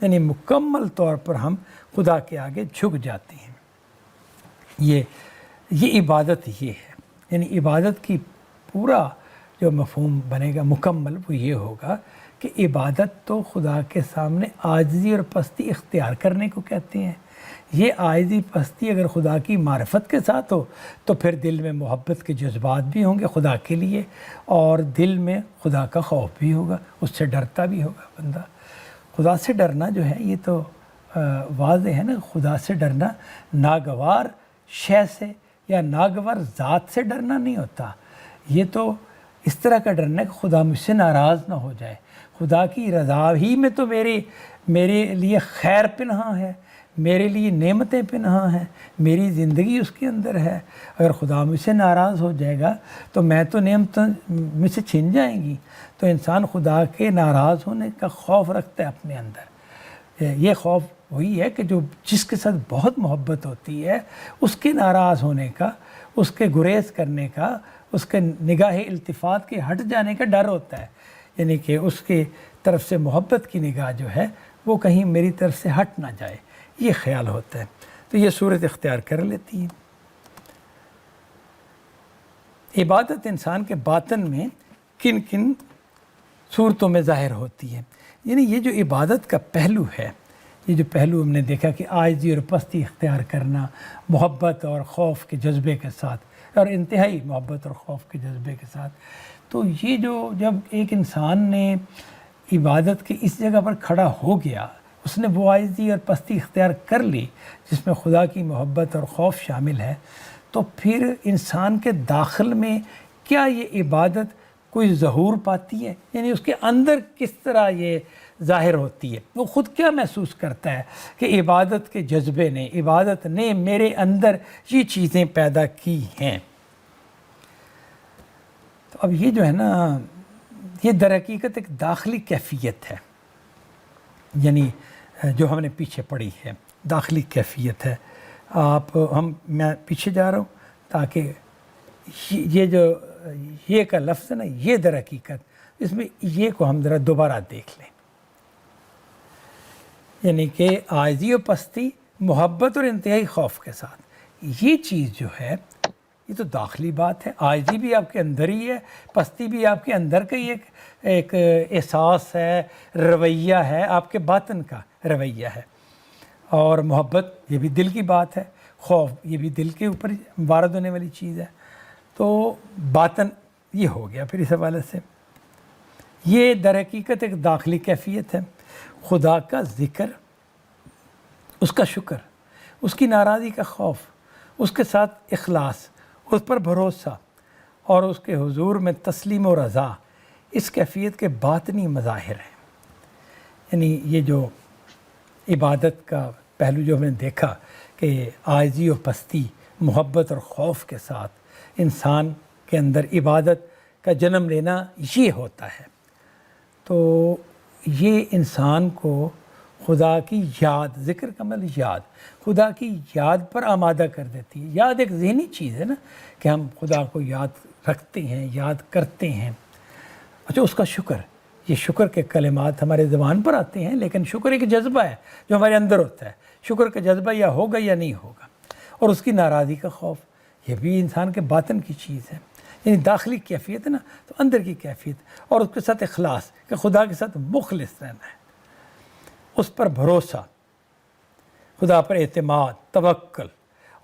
یعنی مکمل طور پر ہم خدا کے آگے جھک جاتے ہیں۔ یہ عبادت یہ ہے، یعنی عبادت کی پورا جو مفہوم بنے گا مکمل وہ یہ ہوگا کہ عبادت تو خدا کے سامنے عاجزی اور پستی اختیار کرنے کو کہتے ہیں۔ یہ عاجزی پستی اگر خدا کی معرفت کے ساتھ ہو تو پھر دل میں محبت کے جذبات بھی ہوں گے خدا کے لیے، اور دل میں خدا کا خوف بھی ہوگا، اس سے ڈرتا بھی ہوگا بندہ۔ خدا سے ڈرنا جو ہے یہ تو واضح ہے نا، خدا سے ڈرنا ناگوار شے سے یا ناگوار ذات سے ڈرنا نہیں ہوتا، یہ تو اس طرح کا ڈرنا ہے کہ خدا مجھ سے ناراض نہ ہو جائے، خدا کی رضا ہی میں تو میرے لیے خیر پنہاں ہے، میرے لیے نعمتیں پنہاں ہیں، میری زندگی اس کے اندر ہے۔ اگر خدا مجھ سے ناراض ہو جائے گا تو میں تو نعمتیں مجھ سے چھن جائیں گی۔ تو انسان خدا کے ناراض ہونے کا خوف رکھتا ہے اپنے اندر۔ یہ خوف وہی ہے کہ جس کے ساتھ بہت محبت ہوتی ہے اس کے ناراض ہونے کا، اس کے گریز کرنے کا، اس کے نگاہ التفات کے ہٹ جانے کا ڈر ہوتا ہے، یعنی کہ اس کے طرف سے محبت کی نگاہ جو ہے وہ کہیں میری طرف سے ہٹ نہ جائے، یہ خیال ہوتا ہے۔ تو یہ صورت اختیار کر لیتی ہے۔ عبادت انسان کے باطن میں کن کن صورتوں میں ظاہر ہوتی ہے، یعنی یہ جو عبادت کا پہلو ہے، یہ جو پہلو ہم نے دیکھا کہ عاجزی اور پستی اختیار کرنا، محبت اور خوف کے جذبے کے ساتھ اور انتہائی محبت اور خوف کے جذبے کے ساتھ. تو یہ جو جب ایک انسان نے عبادت کی اس جگہ پر کھڑا ہو گیا، اس نے وہ عاجزی اور پستی اختیار کر لی جس میں خدا کی محبت اور خوف شامل ہے، تو پھر انسان کے داخل میں کیا یہ عبادت کوئی ظہور پاتی ہے؟ یعنی اس کے اندر کس طرح یہ ظاہر ہوتی ہے؟ وہ خود کیا محسوس کرتا ہے کہ عبادت کے جذبے نے، عبادت نے میرے اندر یہ چیزیں پیدا کی ہیں. تو اب یہ جو ہے نا، یہ در حقیقت ایک داخلی کیفیت ہے، یعنی جو ہم نے پیچھے پڑھی ہے، داخلی کیفیت ہے. میں پیچھے جا رہا ہوں تاکہ یہ جو یہ کا لفظ ہے نا، یہ در حقیقت اس میں یہ کو ہم ذرا دوبارہ دیکھ لیں. یعنی کہ عاجزی و پستی محبت اور انتہائی خوف کے ساتھ، یہ چیز جو ہے یہ تو داخلی بات ہے. عاجزی بھی آپ کے اندر ہی ہے، پستی بھی آپ کے اندر کا ہی ایک احساس ہے، رویہ ہے، آپ کے باطن کا رویہ ہے. اور محبت یہ بھی دل کی بات ہے، خوف یہ بھی دل کے اوپر وارد ہونے والی چیز ہے. تو باطن یہ ہو گیا. پھر اس حوالے سے یہ در حقیقت ایک داخلی کیفیت ہے. خدا کا ذکر، اس کا شکر، اس کی ناراضی کا خوف، اس کے ساتھ اخلاص، اس پر بھروسہ اور اس کے حضور میں تسلیم و رضا، اس کیفیت کے باطنی مظاہر ہیں. یعنی یہ جو عبادت کا پہلو جو ہم نے دیکھا کہ عاجزی و پستی محبت اور خوف کے ساتھ انسان کے اندر عبادت کا جنم لینا یہ ہوتا ہے. تو یہ انسان کو خدا کی یاد، ذکر کا مطلب یاد، خدا کی یاد پر آمادہ کر دیتی ہے. یاد ایک ذہنی چیز ہے نا، کہ ہم خدا کو یاد رکھتے ہیں، یاد کرتے ہیں. اچھا، اس کا شکر، یہ شکر کے کلمات ہمارے زبان پر آتے ہیں، لیکن شکر ایک جذبہ ہے جو ہمارے اندر ہوتا ہے. شکر کا جذبہ یا ہوگا یا نہیں ہوگا. اور اس کی ناراضی کا خوف، یہ بھی انسان کے باطن کی چیز ہے. یعنی داخلی کیفیت ہے نا، تو اندر کی کیفیت، اور اس کے ساتھ اخلاص کہ خدا کے ساتھ مخلص رہنا ہے، اس پر بھروسہ، خدا پر اعتماد، توکل،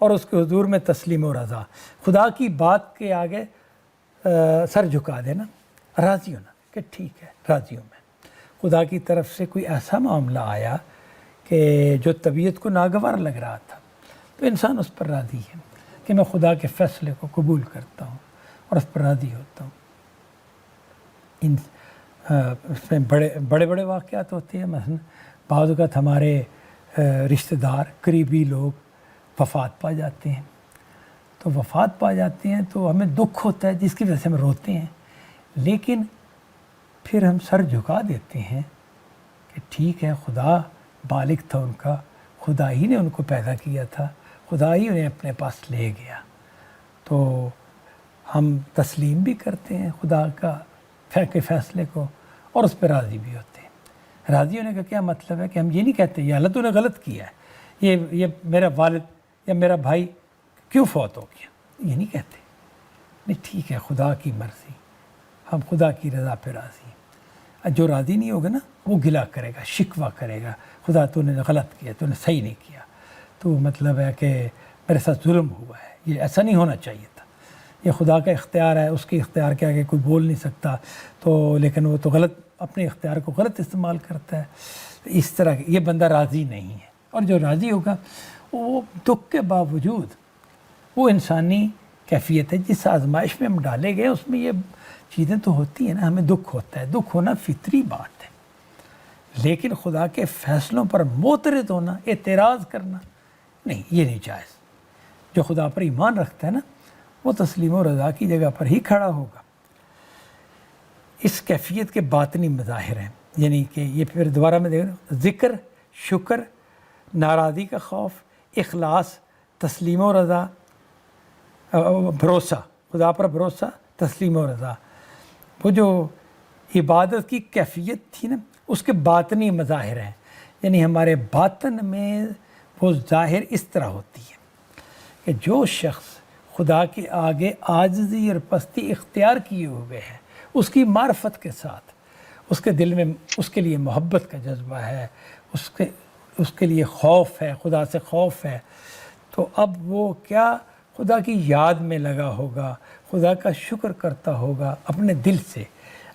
اور اس کے حضور میں تسلیم و رضا. خدا کی بات کے آگے سر جھکا دینا، راضی ہونا کہ ٹھیک ہے، راضی ہوں میں. خدا کی طرف سے کوئی ایسا معاملہ آیا کہ جو طبیعت کو ناگوار لگ رہا تھا، تو انسان اس پر راضی ہے کہ میں خدا کے فیصلے کو قبول کرتا ہوں اور اس پر راضی ہوتا ہوں. اس میں بڑے بڑے واقعات ہوتے ہیں. مثلا بعض اوقات ہمارے رشتہ دار، قریبی لوگ وفات پا جاتے ہیں. تو وفات پا جاتے ہیں تو ہمیں دکھ ہوتا ہے، جس کی وجہ سے ہم روتے ہیں. لیکن پھر ہم سر جھکا دیتے ہیں کہ ٹھیک ہے، خدا بالغ تھا ان کا، خدا ہی نے ان کو پیدا کیا تھا، خدا ہی انہیں اپنے پاس لے گیا. تو ہم تسلیم بھی کرتے ہیں خدا کے فیصلے کو، اور اس پہ راضی بھی ہوتے ہیں. راضی ہونے کا کیا مطلب ہے کہ ہم یہ نہیں کہتے یا اللہ تو نے غلط کیا ہے، یہ میرا والد یا میرا بھائی کیوں فوت ہو گیا، یہ نہیں کہتے. نہیں، ٹھیک ہے، خدا کی مرضی، ہم خدا کی رضا پہ راضی ہیں. جو راضی نہیں ہوگا نا، وہ گلہ کرے گا، شکوہ کرے گا، خدا تو نے غلط کیا، تو نے صحیح نہیں کیا، تو مطلب ہے کہ میرے ساتھ ظلم ہوا ہے، یہ ایسا نہیں ہونا چاہیے تھا. یہ خدا کا اختیار ہے، اس کے اختیار کے آگے کوئی بول نہیں سکتا. تو لیکن وہ تو غلط، اپنے اختیار کو غلط استعمال کرتا ہے. اس طرح یہ بندہ راضی نہیں ہے. اور جو راضی ہوگا وہ دکھ کے باوجود، وہ انسانی کیفیت ہے جس آزمائش میں ہم ڈالے گئے، اس میں یہ چیزیں تو ہوتی ہیں نا. ہمیں دکھ ہوتا ہے، دکھ ہونا فطری بات ہے. لیکن خدا کے فیصلوں پر معترض ہونا، اعتراض کرنا، نہیں، یہ نہیں جائز. جو خدا پر ایمان رکھتا ہے نا، وہ تسلیم و رضا کی جگہ پر ہی کھڑا ہوگا. اس کیفیت کے باطنی مظاہر ہیں. یعنی کہ یہ پھر دوبارہ میں دیکھ رہا ہوں، ذکر، شکر، ناراضی کا خوف، اخلاص، تسلیم و رضا، بھروسہ، خدا پر بھروسہ، تسلیم و رضا. وہ جو عبادت کی کیفیت تھی نا، اس کے باطنی مظاہر ہیں. یعنی ہمارے باطن میں وہ ظاہر اس طرح ہوتی ہے کہ جو شخص خدا کے آگے عاجزی اور پستی اختیار کیے ہوئے ہے، اس کی معرفت کے ساتھ اس کے دل میں اس کے لیے محبت کا جذبہ ہے، اس کے لیے خوف ہے، خدا سے خوف ہے. تو اب وہ کیا خدا کی یاد میں لگا ہوگا، خدا کا شکر کرتا ہوگا، اپنے دل سے،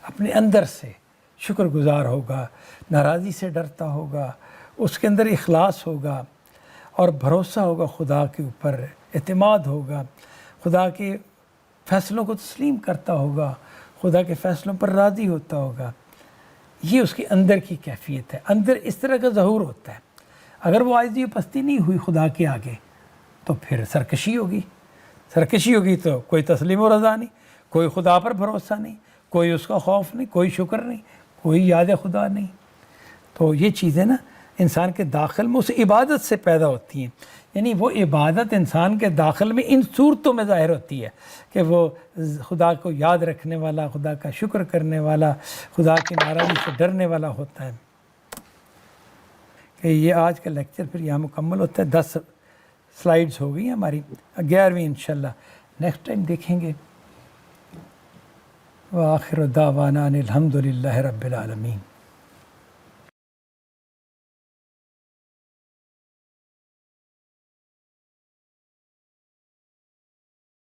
اپنے اندر سے شکر گزار ہوگا، ناراضی سے ڈرتا ہوگا، اس کے اندر اخلاص ہوگا اور بھروسہ ہوگا خدا کے اوپر، اعتماد ہوگا، خدا کے فیصلوں کو تسلیم کرتا ہوگا، خدا کے فیصلوں پر راضی ہوتا ہوگا، یہ اس کے اندر کی کیفیت ہے۔ اندر اس طرح کا ظہور ہوتا ہے۔ اگر وہ عاجزی و پستی نہیں ہوئی خدا کے آگے تو پھر سرکشی ہوگی تو کوئی تسلیم و رضا نہیں، کوئی خدا پر بھروسہ نہیں، کوئی اس کا خوف نہیں، کوئی شکر نہیں، کوئی یاد خدا نہیں۔ تو یہ چیزیں نا انسان کے داخل میں اس عبادت سے پیدا ہوتی ہیں، یعنی وہ عبادت انسان کے داخل میں ان صورتوں میں ظاہر ہوتی ہے کہ وہ خدا کو یاد رکھنے والا، خدا کا شکر کرنے والا، خدا کی ناراضی سے ڈرنے والا ہوتا ہے۔ کہ یہ آج کا لیکچر پھر یہاں مکمل ہوتا ہے۔ 10 سلائیڈز ہو گئی ہیں ہماری، 11ویں انشاءاللہ نیکسٹ ٹائم دیکھیں گے۔ وآخر دعوانا ان الحمد للہ رب العالمین۔